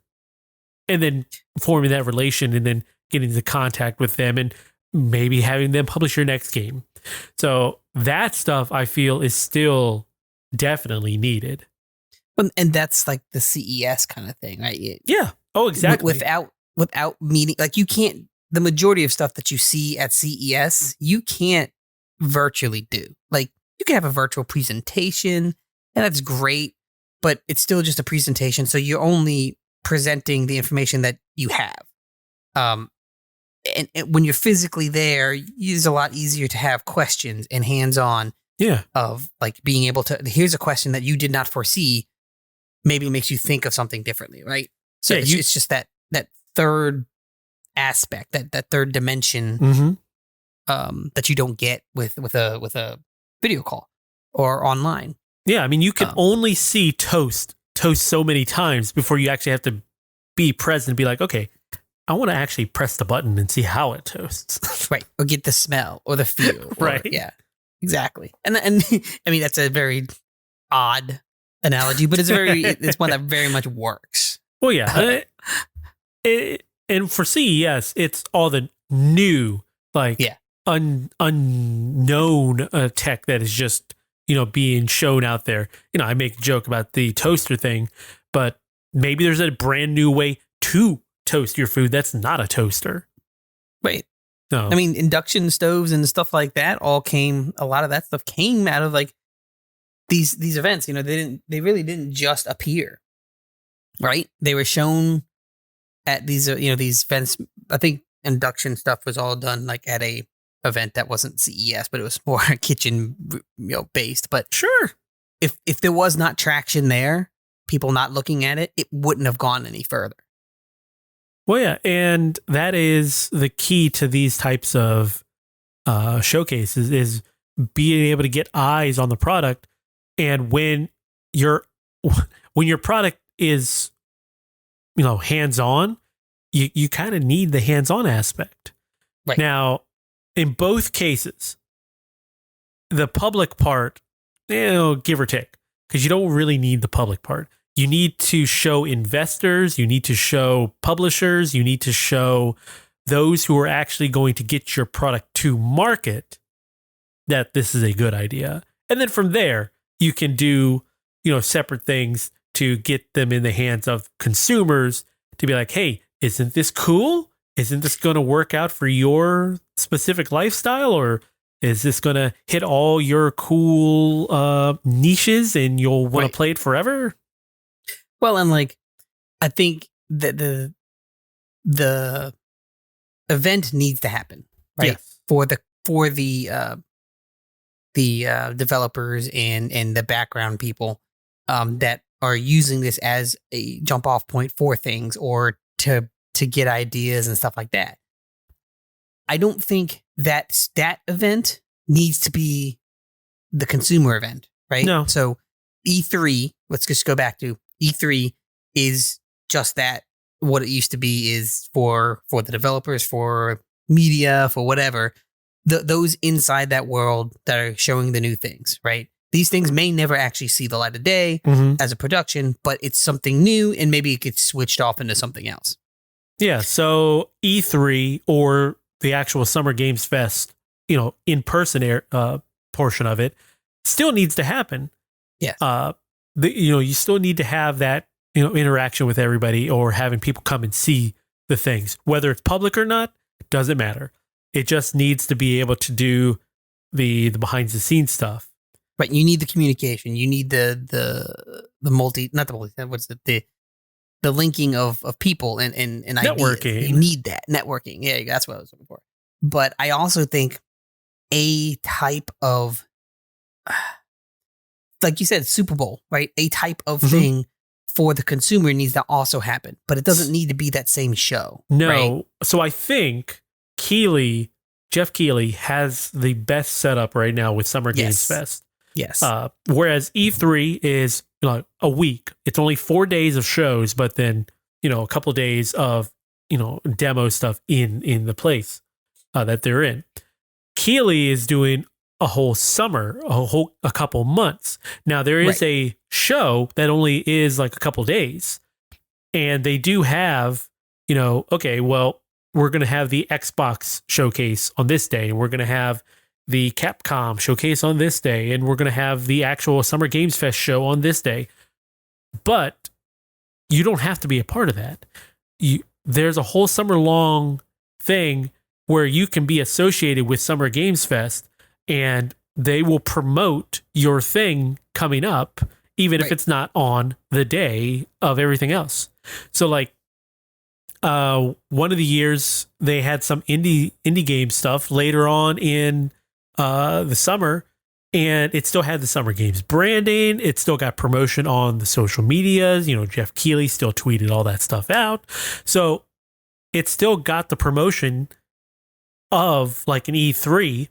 Speaker 2: and then forming that relation and then getting into contact with them and maybe having them publish your next game. So that stuff I feel is still definitely needed.
Speaker 1: And that's like the CES kind of thing, right?
Speaker 2: Yeah. Oh, exactly.
Speaker 1: Without meeting, like you can't, the majority of stuff that you see at CES, you can't virtually do. Like you can have a virtual presentation and that's great, but it's still just a presentation. So you're only presenting the information that you have. And when you're physically there, it's a lot easier to have questions and hands-on.
Speaker 2: Yeah.
Speaker 1: Of like being able to, here's a question that you did not foresee. Maybe it makes you think of something differently, right? So it's just that third aspect, that third dimension, that you don't get with a video call or online.
Speaker 2: Yeah, I mean, you can only see toast so many times before you actually have to be present and be like, okay, I want to actually press the button and see how it toasts.
Speaker 1: Right. Or get the smell or the feel.
Speaker 2: Right.
Speaker 1: Yeah, exactly. And I mean, that's a very odd analogy, but it's one that very much works.
Speaker 2: Well, yeah. And for CES, it's all the new, like unknown tech that is just, being shown out there. I make a joke about the toaster thing, but maybe there's a brand new way to toast your food that's not a toaster.
Speaker 1: Right.
Speaker 2: No.
Speaker 1: I mean, induction stoves and stuff like that a lot of that stuff came out of like these events, they really didn't just appear, right? They were shown at these these events. I think induction stuff was all done like at a event that wasn't CES, but it was more kitchen based. But
Speaker 2: sure,
Speaker 1: if there was not traction there, people not looking at it, it wouldn't have gone any further.
Speaker 2: Well, yeah, and that is the key to these types of showcases is being able to get eyes on the product. And when your product is hands-on, you kind of need the hands-on aspect.
Speaker 1: Right.
Speaker 2: Now, in both cases, the public part, give or take, because you don't really need the public part. You need to show investors, you need to show publishers, you need to show those who are actually going to get your product to market that this is a good idea. And then from there, you can do, separate things to get them in the hands of consumers to be like, hey, isn't this cool? Isn't this going to work out for your specific lifestyle? Or is this going to hit all your cool niches and you'll want to play it forever?
Speaker 1: Well, and I think that the event needs to happen, right?
Speaker 2: Yes.
Speaker 1: For the developers and the background people that are using this as a jump off point for things or to get ideas and stuff like that. I don't think that event needs to be the consumer event, right?
Speaker 2: No.
Speaker 1: So E3, let's just go back to E3 is just that. What it used to be is for the developers, for media, for whatever, those inside that world that are showing the new things, right? These things may never actually see the light of day as a production, but it's something new and maybe it gets switched off into something else.
Speaker 2: Yeah, so E3 or the actual Summer Games Fest, in-person portion of it still needs to happen.
Speaker 1: Yes.
Speaker 2: You still need to have that, interaction with everybody or having people come and see the things. Whether it's public or not, doesn't matter. It just needs to be able to do the behind the scenes stuff.
Speaker 1: Right. You need the communication. You need the linking of people and
Speaker 2: networking.
Speaker 1: Ideas. You need that networking. Yeah, that's what I was looking for. But I also think a type of, like you said, Super Bowl, right? A type of thing for the consumer needs to also happen, but it doesn't need to be that same show.
Speaker 2: No.
Speaker 1: Right?
Speaker 2: So I think Jeff Keighley has the best setup right now with Summer Games Fest.
Speaker 1: Yes.
Speaker 2: Whereas E3 is a week. It's only 4 days of shows, but then, a couple of days of, demo stuff in the place that they're in. Keighley is doing a whole summer, a couple months. Now there is a show that only is like a couple days, and they do have, okay, well, we're going to have the Xbox showcase on this day, and we're going to have the Capcom showcase on this day, and we're going to have the actual Summer Games Fest show on this day. But you don't have to be a part of that. There's a whole summer long thing where you can be associated with Summer Games Fest, and they will promote your thing coming up, even if it's not on the day of everything else. So one of the years they had some indie game stuff later on in the summer, and it still had the Summer Games branding. It still got promotion on the social medias. Jeff Keighley still tweeted all that stuff out. So it still got the promotion of like an E3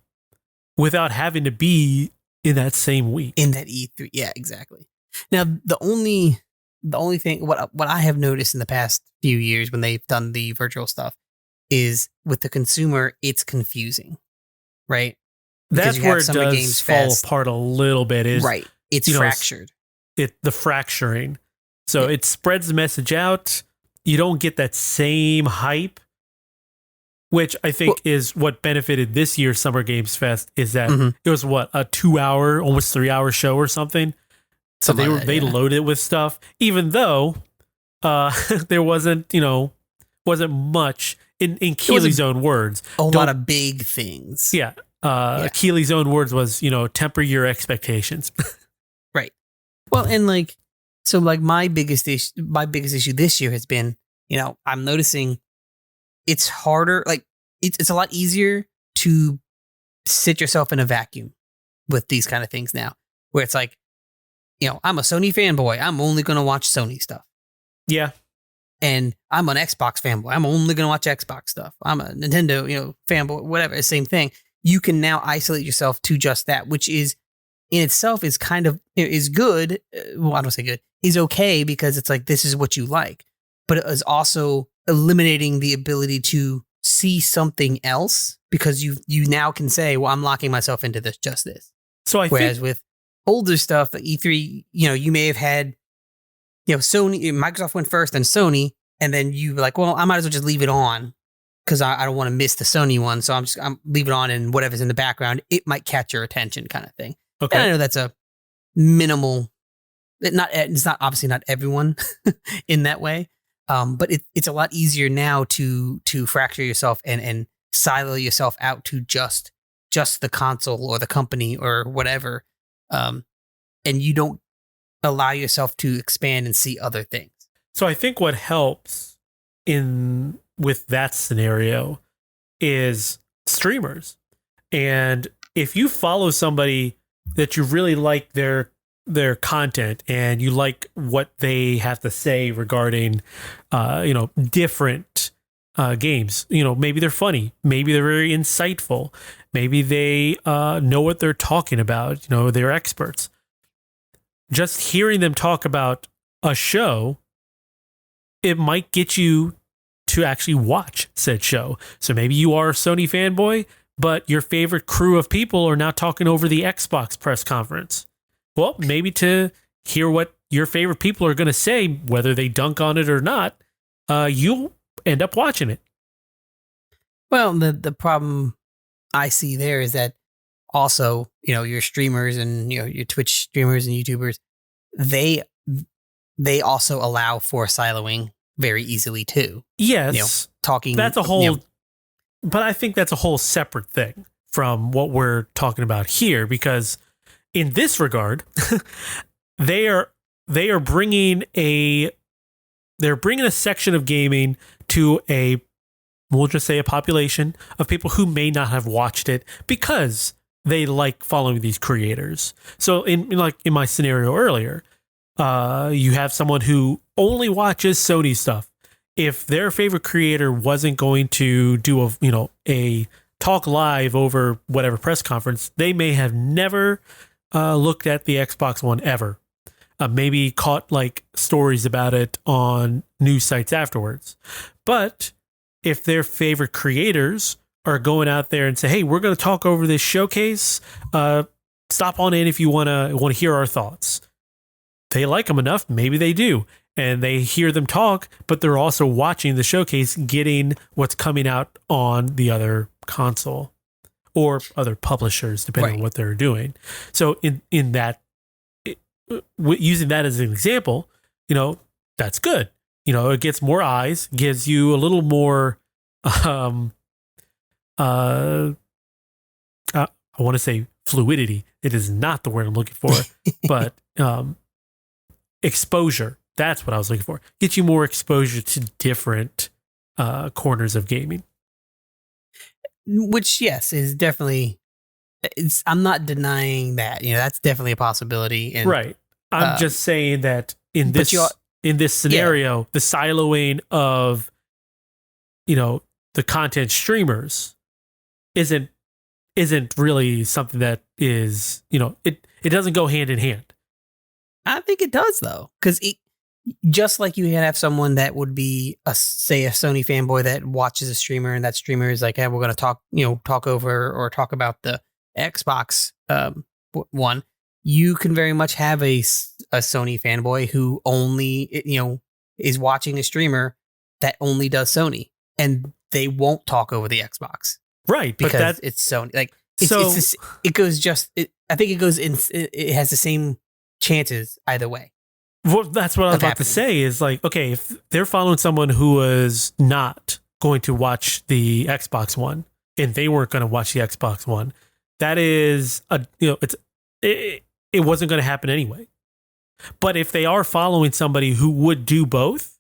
Speaker 2: without having to be in that same week.
Speaker 1: In that E3. Yeah, exactly. Now, the only thing, what I have noticed in the past few years when they've done the virtual stuff is with the consumer, it's confusing, right?
Speaker 2: That's where it does fall apart a little bit.
Speaker 1: It's fractured.
Speaker 2: The fracturing. So it spreads the message out. You don't get that same hype, which I think is what benefited this year's Summer Games Fest, is that it was a 2 hour, almost 3 hour show or something. So they loaded it with stuff, even though there wasn't much in Keighley's own words.
Speaker 1: A lot of big things.
Speaker 2: Yeah. Keighley's own words was, temper your expectations.
Speaker 1: Well, and like, so like my biggest issue this year has been, I'm noticing it's harder. Like it's a lot easier to sit yourself in a vacuum with these kind of things now, where it's like, I'm a Sony fanboy. I'm only going to watch Sony stuff.
Speaker 2: Yeah.
Speaker 1: And I'm an Xbox fanboy. I'm only going to watch Xbox stuff. I'm a Nintendo, fanboy, whatever, same thing. You can now isolate yourself to just that, which is in itself is kind of, is good. Well, I don't say good, is okay because it's like, this is what you like, but it is also eliminating the ability to see something else because you now can say, well, I'm locking myself into just this.
Speaker 2: So
Speaker 1: Whereas with older stuff, the E3, you may have had, Sony, Microsoft went first, then Sony, and then you were like, well, I might as well just leave it on because I don't want to miss the Sony one. So I'm leave it on, and whatever's in the background, it might catch your attention, kind of thing.
Speaker 2: Okay.
Speaker 1: And I know that's a minimal. It's not obviously not everyone in that way, but it's a lot easier now to fracture yourself and silo yourself out to just the console or the company or whatever, and you don't allow yourself to expand and see other things.
Speaker 2: So I think what helps with that scenario is streamers. And if you follow somebody that you really like their content and you like what they have to say regarding different games, maybe they're funny, maybe they're very insightful, maybe they know what they're talking about, they're experts. Just hearing them talk about a show, it might get you to actually watch said show. So maybe you are a Sony fanboy, but your favorite crew of people are now talking over the Xbox press conference. Well, maybe to hear what your favorite people are going to say, whether they dunk on it or not, you'll end up watching it.
Speaker 1: Well, the problem I see there is that also, your streamers and your Twitch streamers and YouTubers, they also allow for siloing very easily too.
Speaker 2: Yes,
Speaker 1: talking.
Speaker 2: That's a whole, but I think that's a whole separate thing from what we're talking about here, because in this regard, they are bringing a section of gaming to we'll just say a population of people who may not have watched it because they like following these creators. So in my scenario earlier, you have someone who only watches Sony stuff. If their favorite creator wasn't going to do a talk live over whatever press conference, they may have never looked at the Xbox One ever. Maybe caught like stories about it on news sites afterwards. But if their favorite creators are going out there and say, hey, we're going to talk over this showcase, stop on in if you want to hear our thoughts. They like them enough, maybe they do. And they hear them talk, but they're also watching the showcase, getting what's coming out on the other console or other publishers, depending on what they're doing. So in that, using that as an example, that's good. It gets more eyes, gives you a little more, I want to say fluidity. It is not the word I'm looking for, but exposure. That's what I was looking for. Get you more exposure to different corners of gaming.
Speaker 1: Which, yes, is definitely. I'm not denying that. That's definitely a possibility. And,
Speaker 2: right. I'm just saying that in this scenario, the siloing of the content streamers isn't really something that is it doesn't go hand in hand.
Speaker 1: I think it does though, because just like you can have someone that would be a Sony fanboy that watches a streamer, and that streamer is like, hey, we're going to talk over or talk about the Xbox one. You can very much have a Sony fanboy who only is watching a streamer that only does Sony, and they won't talk over the Xbox,
Speaker 2: right?
Speaker 1: Because it's Sony. Like it goes just. I think it goes in. It has the same chances either way.
Speaker 2: Well, that's what I was about to say is like, okay, if they're following someone who was not going to watch the Xbox One and they weren't going to watch the Xbox One, that is it wasn't going to happen anyway. But if they are following somebody who would do both,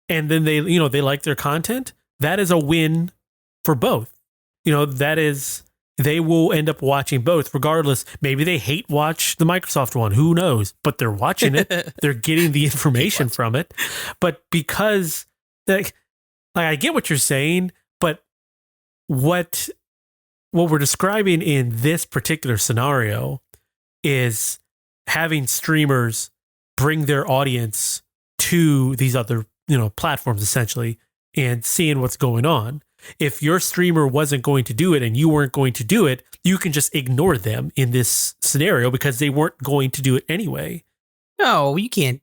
Speaker 2: and then they like their content, that is a win for both. That is, they will end up watching both regardless. Maybe they hate watch the Microsoft one, who knows, but they're watching it. They're getting the information from it. But because like I get what you're saying, but what we're describing in this particular scenario is having streamers bring their audience to these other, platforms essentially, and seeing what's going on. If your streamer wasn't going to do it and you weren't going to do it, you can just ignore them in this scenario because they weren't going to do it anyway.
Speaker 1: No, you can't.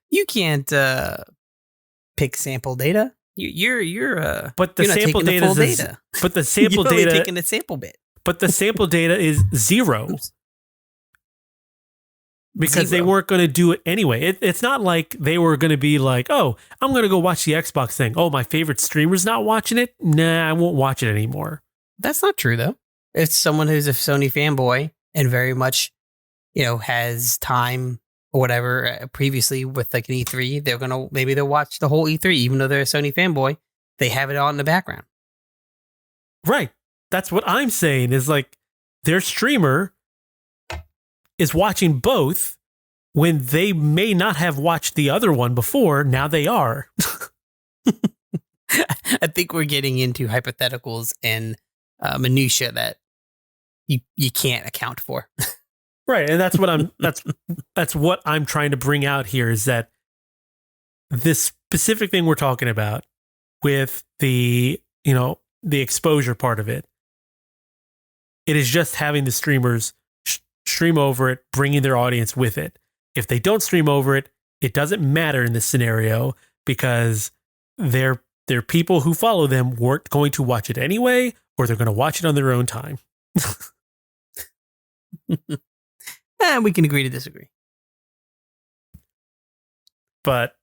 Speaker 1: You can't pick sample data. You're
Speaker 2: but the
Speaker 1: you're not
Speaker 2: sample
Speaker 1: taking
Speaker 2: data
Speaker 1: the full
Speaker 2: is
Speaker 1: data.
Speaker 2: But the sample
Speaker 1: you're only
Speaker 2: data
Speaker 1: taking a sample bit.
Speaker 2: But the sample data is 0.
Speaker 1: Oops.
Speaker 2: Because
Speaker 1: 0.
Speaker 2: they weren't going to do it anyway. It's not like they were going to be like, oh, I'm going to go watch the Xbox thing. Oh, my favorite streamer's not watching it? Nah, I won't watch it anymore.
Speaker 1: That's not true, though. It's someone who's a Sony fanboy and very much, has time or whatever previously with like an E3. Maybe they'll watch the whole E3, even though they're a Sony fanboy. They have it on in the background.
Speaker 2: Right. That's what I'm saying is like their streamer is watching both when they may not have watched the other one before. Now they are.
Speaker 1: I think we're getting into hypotheticals and minutia that you can't account for.
Speaker 2: Right. And that's what that's what I'm trying to bring out here is that this specific thing we're talking about with the exposure part of it, it is just having the streamers stream over it, bringing their audience with it. If they don't stream over it, it doesn't matter in this scenario because their people who follow them weren't going to watch it anyway, or they're going to watch it on their own time.
Speaker 1: We can agree to disagree.
Speaker 2: But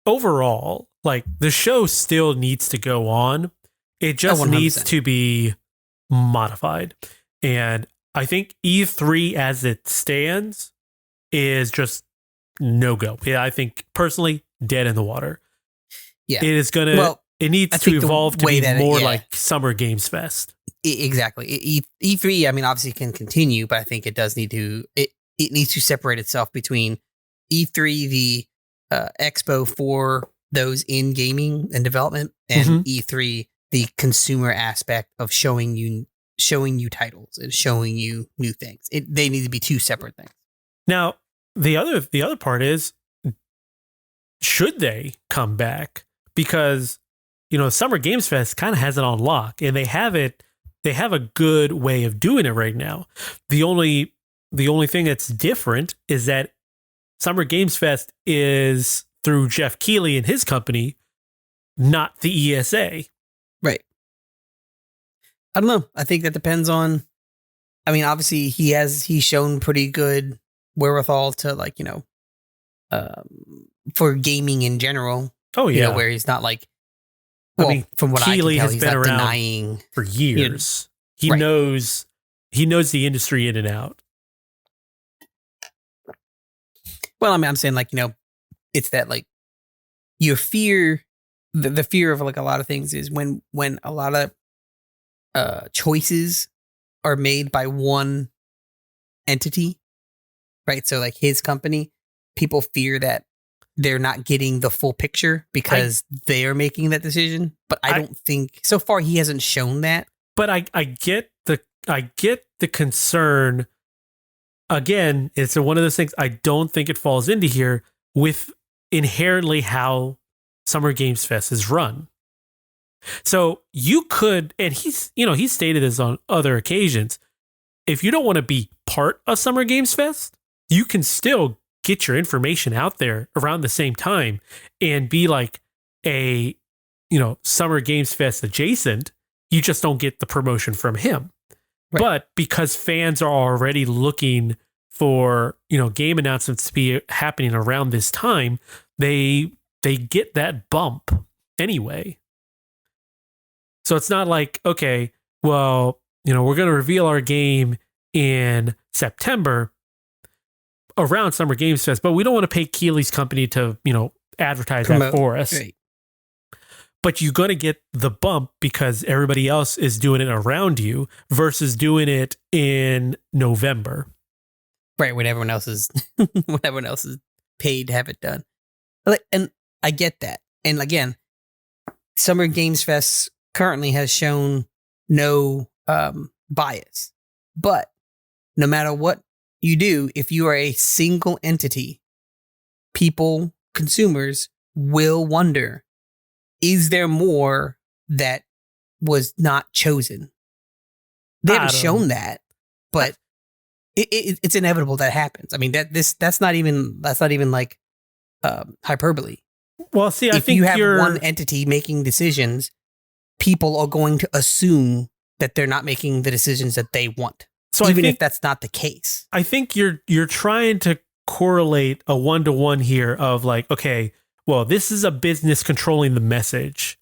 Speaker 2: overall, like the show still needs to go on. It just needs to be modified. And I think E3 as it stands is just no go. Yeah, I think personally, dead in the water.
Speaker 1: Yeah.
Speaker 2: It is going to, it needs to evolve to be more like Summer Games Fest.
Speaker 1: Exactly. E3, I mean, obviously can continue, but I think it does need to, it needs to separate itself between E3, the expo for those in gaming and development, and E3, the consumer aspect of showing you titles and showing you new things. They need to be two separate things.
Speaker 2: Now, the other part is, should they come back? Because, Summer Games Fest kind of has it on lock, and they have a good way of doing it right now. The only thing that's different is that Summer Games Fest is through Jeff Keighley and his company, not the ESA.
Speaker 1: Right. I don't know. I think that depends on, I mean, obviously he's shown pretty good wherewithal to for gaming in general.
Speaker 2: Oh yeah.
Speaker 1: Where he's not like,
Speaker 2: from what Keighley has been around denying for years. He knows the industry in and out.
Speaker 1: Well, I mean, I'm saying it's that your fear, the fear of a lot of things is when a lot of choices are made by one entity, right? So his company, people fear that they're not getting the full picture because they are making that decision. But I don't think so far he hasn't shown that.
Speaker 2: But I get the concern. Again, it's one of those things I don't think it falls into here with inherently how Summer Games Fest is run. So you could, and he's stated this on other occasions, if you don't want to be part of Summer Games Fest, you can still get your information out there around the same time and be like a, Summer Games Fest adjacent. You just don't get the promotion from him. Right. But because fans are already looking for, game announcements to be happening around this time, they get that bump anyway. So it's not like, okay, well, we're going to reveal our game in September. around Summer Games Fest, but we don't want to pay Keeley's company to, advertise that for us.
Speaker 1: Right.
Speaker 2: But you're going to get the bump because everybody else is doing it around you versus doing it in November.
Speaker 1: Right, when everyone else is paid to have it done. And I get that. And again, Summer Games Fest currently has shown no bias. But no matter what you do, if you are a single entity, consumers will wonder, is there more that was not chosen? They haven't shown that, but it's inevitable that happens. I mean, that's not even like hyperbole.
Speaker 2: Well, see, I think
Speaker 1: you have one entity making decisions, people are going to assume that they're not making the decisions that they want. So even if that's not the case.
Speaker 2: I think you're trying to correlate a 1-to-1 here of like, okay, well, this is a business controlling the message,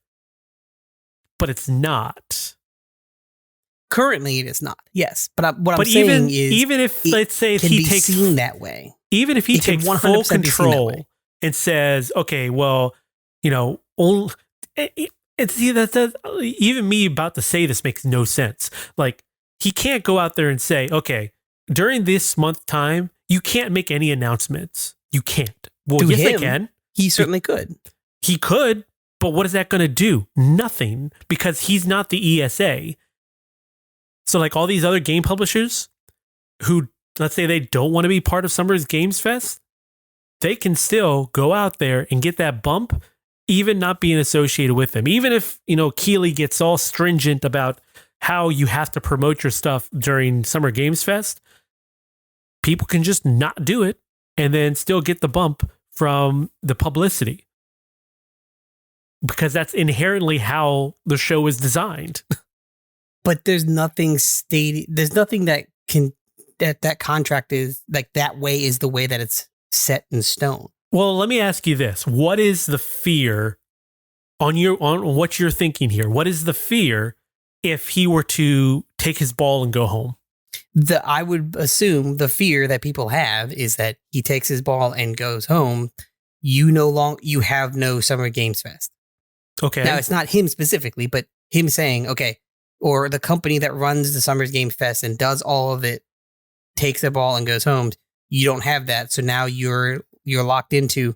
Speaker 2: but it's not.
Speaker 1: Currently, it is not. Yes, but what I'm saying is,
Speaker 2: even if let's say if he takes
Speaker 1: seen that way,
Speaker 2: even if he takes full control and says, okay, well, only, and see that even me about to say this makes no sense. Like, he can't go out there and say, okay, during this month time, you can't make any announcements. You can't. Well, yes, they can.
Speaker 1: He certainly could.
Speaker 2: He could, but what is that going to do? Nothing, because he's not the ESA. So like all these other game publishers who, let's say they don't want to be part of Summer's Games Fest, they can still go out there and get that bump, even not being associated with them. Even if, Keeley gets all stringent about how you have to promote your stuff during Summer Games Fest, people can just not do it and then still get the bump from the publicity. Because that's inherently how the show is designed.
Speaker 1: But there's nothing stated. There's nothing that that contract is like that way is the way that it's set in stone.
Speaker 2: Well, let me ask you this: what is the fear on what you're thinking here? What is the fear if he were to take his ball and go home?
Speaker 1: I would assume the fear that people have is that he takes his ball and goes home. You have no Summer Games Fest.
Speaker 2: Okay.
Speaker 1: Now it's not him specifically, but him saying, okay. Or the company that runs the Summer Games Fest and does all of it, takes the ball and goes home. You don't have that, so now you're locked into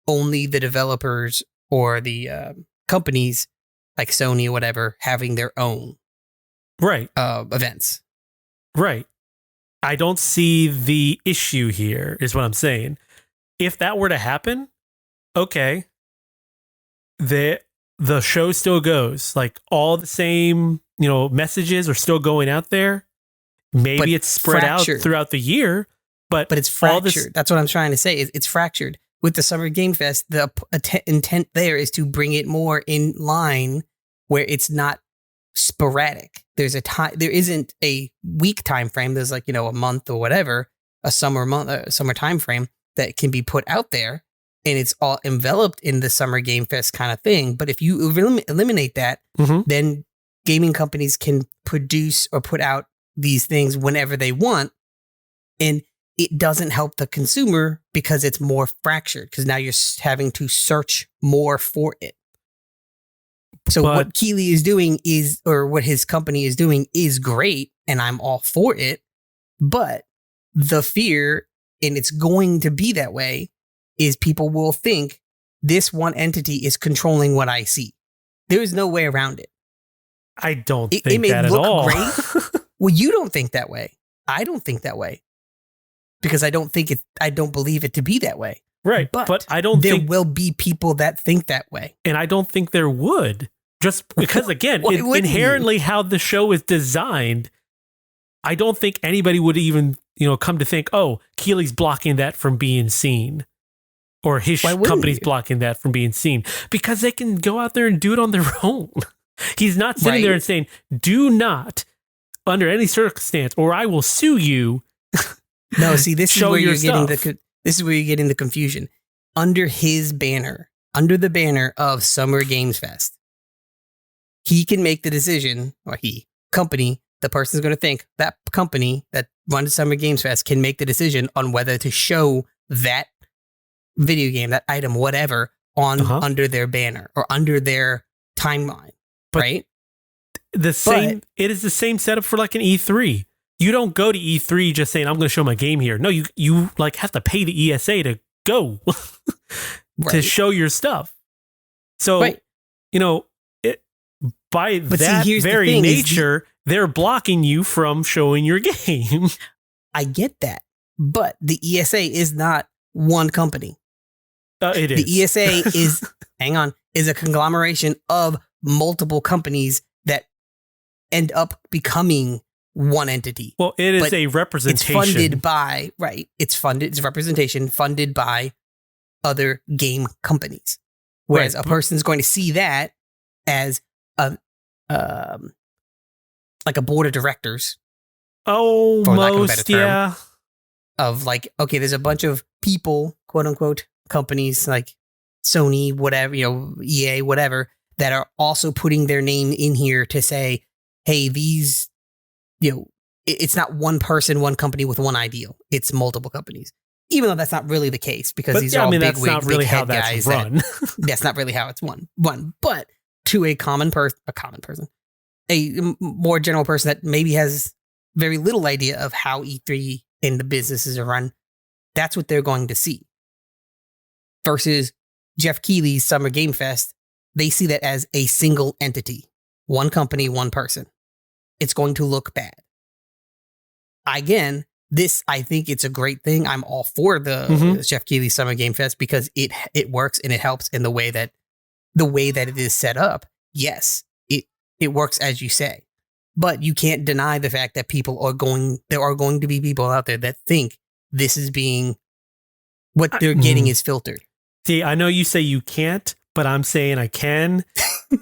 Speaker 1: only the developers or the companies like Sony or whatever having their own events.
Speaker 2: Right. I don't see the issue here, is what I'm saying. If that were to happen, okay, the show still goes. Like all the same, messages are still going out there. Maybe it's spread out throughout the year, but
Speaker 1: it's fractured. That's what I'm trying to say. It's fractured. With the Summer Game Fest, the intent there is to bring it more in line where it's not sporadic. There isn't a week time frame. There's like, a month or whatever, a summer time frame that can be put out there. And it's all enveloped in the Summer Game Fest kind of thing. But if you eliminate that, then gaming companies can produce or put out these things whenever they want. And it doesn't help the consumer because it's more fractured, because now you're having to search more for it. So what Keeley is doing or what his company is doing is great, and I'm all for it. But the fear, and it's going to be that way, is people will think this one entity is controlling what I see. There is no way around it.
Speaker 2: I don't think it may that look at all.
Speaker 1: Great. Well, you don't think that way. I don't think that way. Because I don't believe it to be that way.
Speaker 2: Right. But I don't
Speaker 1: think
Speaker 2: there
Speaker 1: will be people that think that way.
Speaker 2: And I don't think there would. Just because, again, inherently how the show is designed, I don't think anybody would even, come to think, oh, Keeley's blocking that from being seen. Or his company's blocking that from being seen. Because they can go out there and do it on their own. He's not sitting there and saying, do not, under any circumstance, or I will sue you.
Speaker 1: No, see, this is where you're getting the confusion. Under his banner, under the banner of Summer Games Fest, he can make the decision, or company the person's going to think that company that runs Summer Games Fest can make the decision on whether to show that video game, that item, whatever, on under their banner or under their timeline, right?
Speaker 2: It is the same setup for like an E3. You don't go to E3 just saying, I'm going to show my game here. No, you like have to pay the ESA to go to show your stuff. So, by that very nature, they're blocking you from showing your game.
Speaker 1: I get that. But the ESA is not one company.
Speaker 2: It is.
Speaker 1: The ESA is a conglomeration of multiple companies that end up becoming one entity.
Speaker 2: Well, it is a representation.
Speaker 1: It's funded by, it's representation funded by other game companies. Whereas a person's going to see that as like a board of directors.
Speaker 2: Oh, most, yeah.
Speaker 1: Of like, okay, there's a bunch of people, quote unquote, companies like Sony, whatever, EA, whatever, that are also putting their name in here to say, hey, these, it's not one person, one company with one ideal. It's multiple companies. Even though that's not really the case, because these are all big wigs, big head guys. That's not really how it's run. But to a common person, a more general person that maybe has very little idea of how E3 and the businesses are run, that's what they're going to see. Versus Jeff Keighley's Summer Game Fest, they see that as a single entity. One company, one person. It's going to look bad. Again, I think it's a great thing. I'm all for the Jeff Keighley Summer Game Fest because it works and it helps in the way that it is set up. Yes, it works as you say, but you can't deny the fact that there are going to be people out there that think this is being what they're getting is filtered.
Speaker 2: See, I know you say you can't, but I'm saying I can.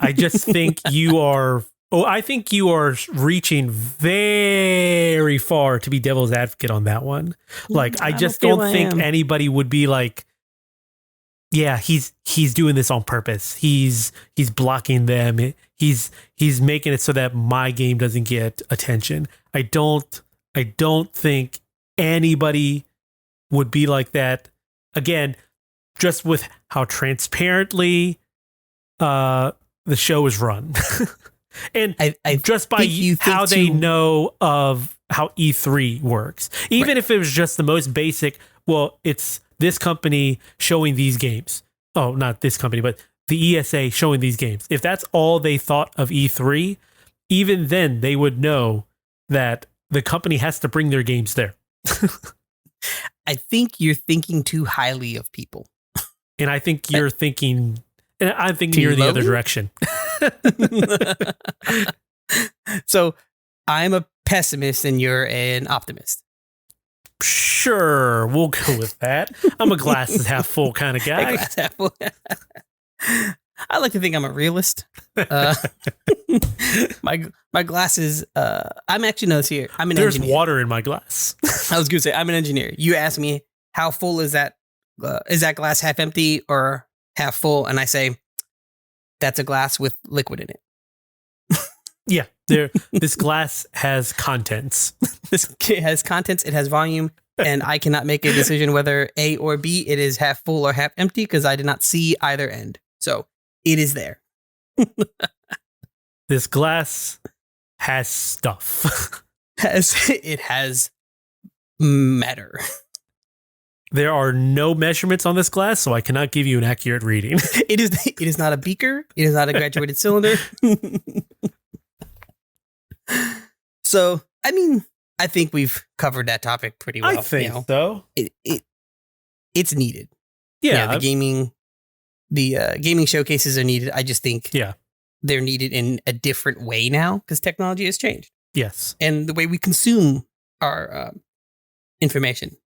Speaker 2: I just think you are. Oh, I think you are reaching very far to be devil's advocate on that one. Like, I just don't think anybody would be like, yeah, he's doing this on purpose. He's blocking them. He's making it so that my game doesn't get attention. I don't think anybody would be like that. Again, just with how transparently the show is run. And I just by how they know of how E3 works, even if it was just the most basic, well, it's this company showing these games. Oh, not this company, but the ESA showing these games. If that's all they thought of E3, even then they would know that the company has to bring their games there.
Speaker 1: I think you're thinking too highly of people.
Speaker 2: And I think you're thinking, and I'm thinking you're the other direction.
Speaker 1: So I'm a pessimist and you're an optimist.
Speaker 2: Sure, we'll go with that. I'm a glass is half full kind of guy.
Speaker 1: Glass half full. I like to think I'm a realist. My glass is. I'm actually here. I'm an engineer.
Speaker 2: There's water in my glass.
Speaker 1: I was going to say I'm an engineer. You ask me how full is that? Is that glass half empty or half full? And I say that's a glass with liquid in it.
Speaker 2: Yeah, this glass has contents.
Speaker 1: It has contents. It has volume, and I cannot make a decision whether A or B. It is half full or half empty because I did not see either end. So it is there.
Speaker 2: This glass has stuff.
Speaker 1: It has matter.
Speaker 2: There are no measurements on this glass, so I cannot give you an accurate reading.
Speaker 1: It is not a beaker. It is not a graduated cylinder. So, I mean, I think we've covered that topic pretty well.
Speaker 2: I think so.
Speaker 1: It's needed.
Speaker 2: Yeah,
Speaker 1: the gaming showcases are needed. I just think they're needed in a different way now because technology has changed.
Speaker 2: Yes,
Speaker 1: and the way we consume our information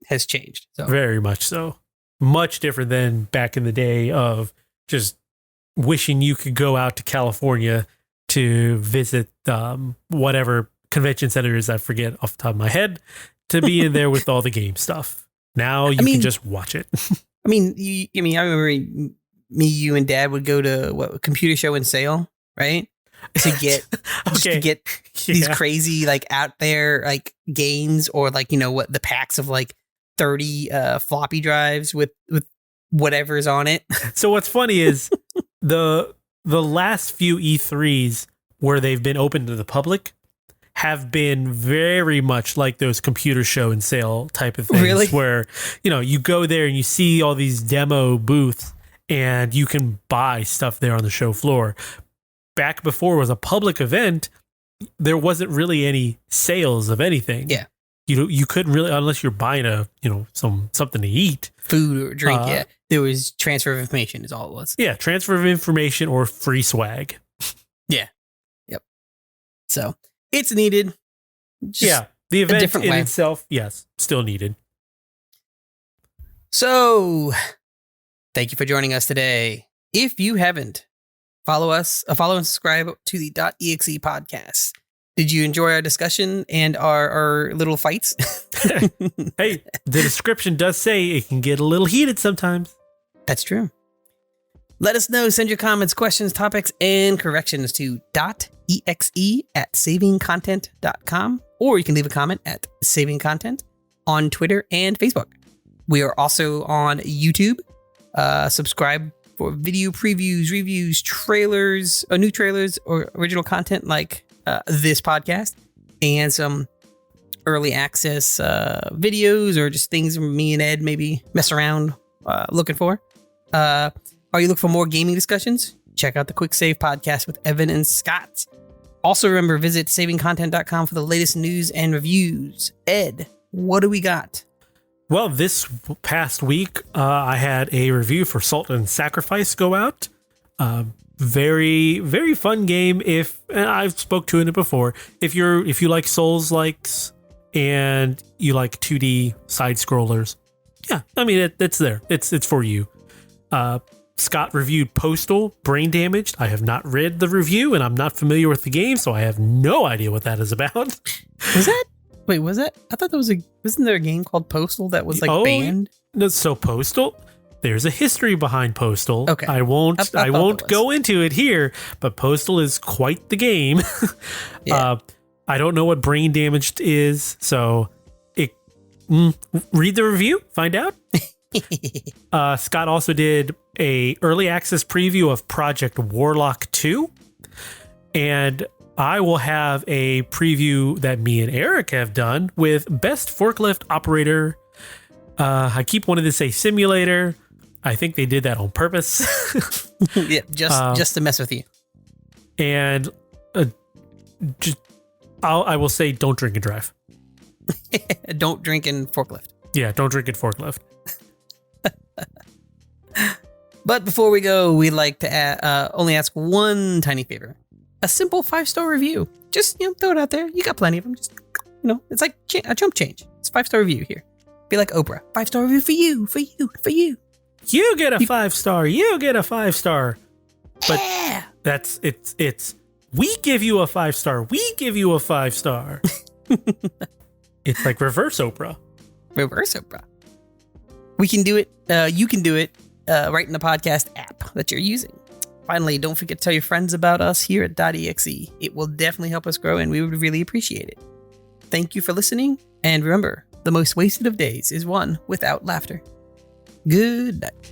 Speaker 1: has changed. So
Speaker 2: very much so. Much different than back in the day of just wishing you could go out to California to visit whatever convention center is, I forget off the top of my head, to be in there with all the game stuff. Now you can just watch it.
Speaker 1: I mean, I remember you and Dad would go to computer show and sale, right? to get just to get these crazy like out there like games, or like, you know, what the packs of like 30 floppy drives with whatever's on it.
Speaker 2: So what's funny is the last few E3s where they've been open to the public have been very much like those computer show and sale type of things. Really? Where, you know, you go there and you see all these demo booths and you can buy stuff there on the show floor. Back before it was a public event, there wasn't really any sales of anything.
Speaker 1: Yeah.
Speaker 2: You couldn't really, unless you're buying something to eat.
Speaker 1: Food or drink, yeah. There was transfer of information is all it was.
Speaker 2: Yeah, transfer of information or free swag.
Speaker 1: Yeah. Yep. So it's needed.
Speaker 2: Yeah. The event in itself, yes, still needed.
Speaker 1: So thank you for joining us today. If you haven't, follow and subscribe to the dotEXE podcast. Did you enjoy our discussion and our little fights?
Speaker 2: Hey, the description does say it can get a little heated sometimes.
Speaker 1: That's true. Let us know. Send your comments, questions, topics, and corrections to dotEXE@savingcontent.com, or you can leave a comment at savingcontent on Twitter and Facebook. We are also on YouTube. Subscribe for video previews, reviews, trailers, new trailers, or original content like this podcast, and some early access videos, or just things me and Ed maybe mess around looking for. Are you looking for more gaming discussions? Check out the Quick Save podcast with Evan and Scott. Also remember, visit savingcontent.com for the latest news and reviews. Ed, what do we got?
Speaker 2: Well, this past week, I had a review for Salt and Sacrifice go out. Very, very fun game. And I've spoke to it before. If you like Souls likes and you like 2D side scrollers, yeah, I mean it's there. It's for you. Scott reviewed Postal Brain Damaged. I have not read the review and I'm not familiar with the game, so I have no idea what that is about.
Speaker 1: Was that? I thought wasn't there a game called Postal that was like banned?
Speaker 2: No, so Postal, there's a history behind Postal.
Speaker 1: Okay.
Speaker 2: I won't go into it here, but Postal is quite the game. Yeah. I don't know what Brain Damaged is, so read the review, find out. Scott also did a early access preview of Project Warlock 2, and I will have a preview that me and Eric have done with Best Forklift Operator. I keep wanting to say simulator. I think they did that on purpose.
Speaker 1: Yeah, just to mess with you.
Speaker 2: And I will say, don't drink and drive.
Speaker 1: Don't drink and forklift.
Speaker 2: Yeah, don't drink and forklift.
Speaker 1: But before we go, we'd like to only ask one tiny favor. A simple 5-star review. Just, throw it out there. You got plenty of them. Just, it's like a chump change. It's a 5-star review here. Be like Oprah. 5-star review for you, for you, for you.
Speaker 2: You get a 5-star. You get a 5-star. But
Speaker 1: yeah.
Speaker 2: It's we give you a 5-star. We give you a 5-star. It's like reverse Oprah.
Speaker 1: Reverse Oprah. We can do it. You can do it right in the podcast app that you're using. Finally, don't forget to tell your friends about us here at dotEXE. It will definitely help us grow, and we would really appreciate it. Thank you for listening, and remember, the most wasted of days is one without laughter. Good night.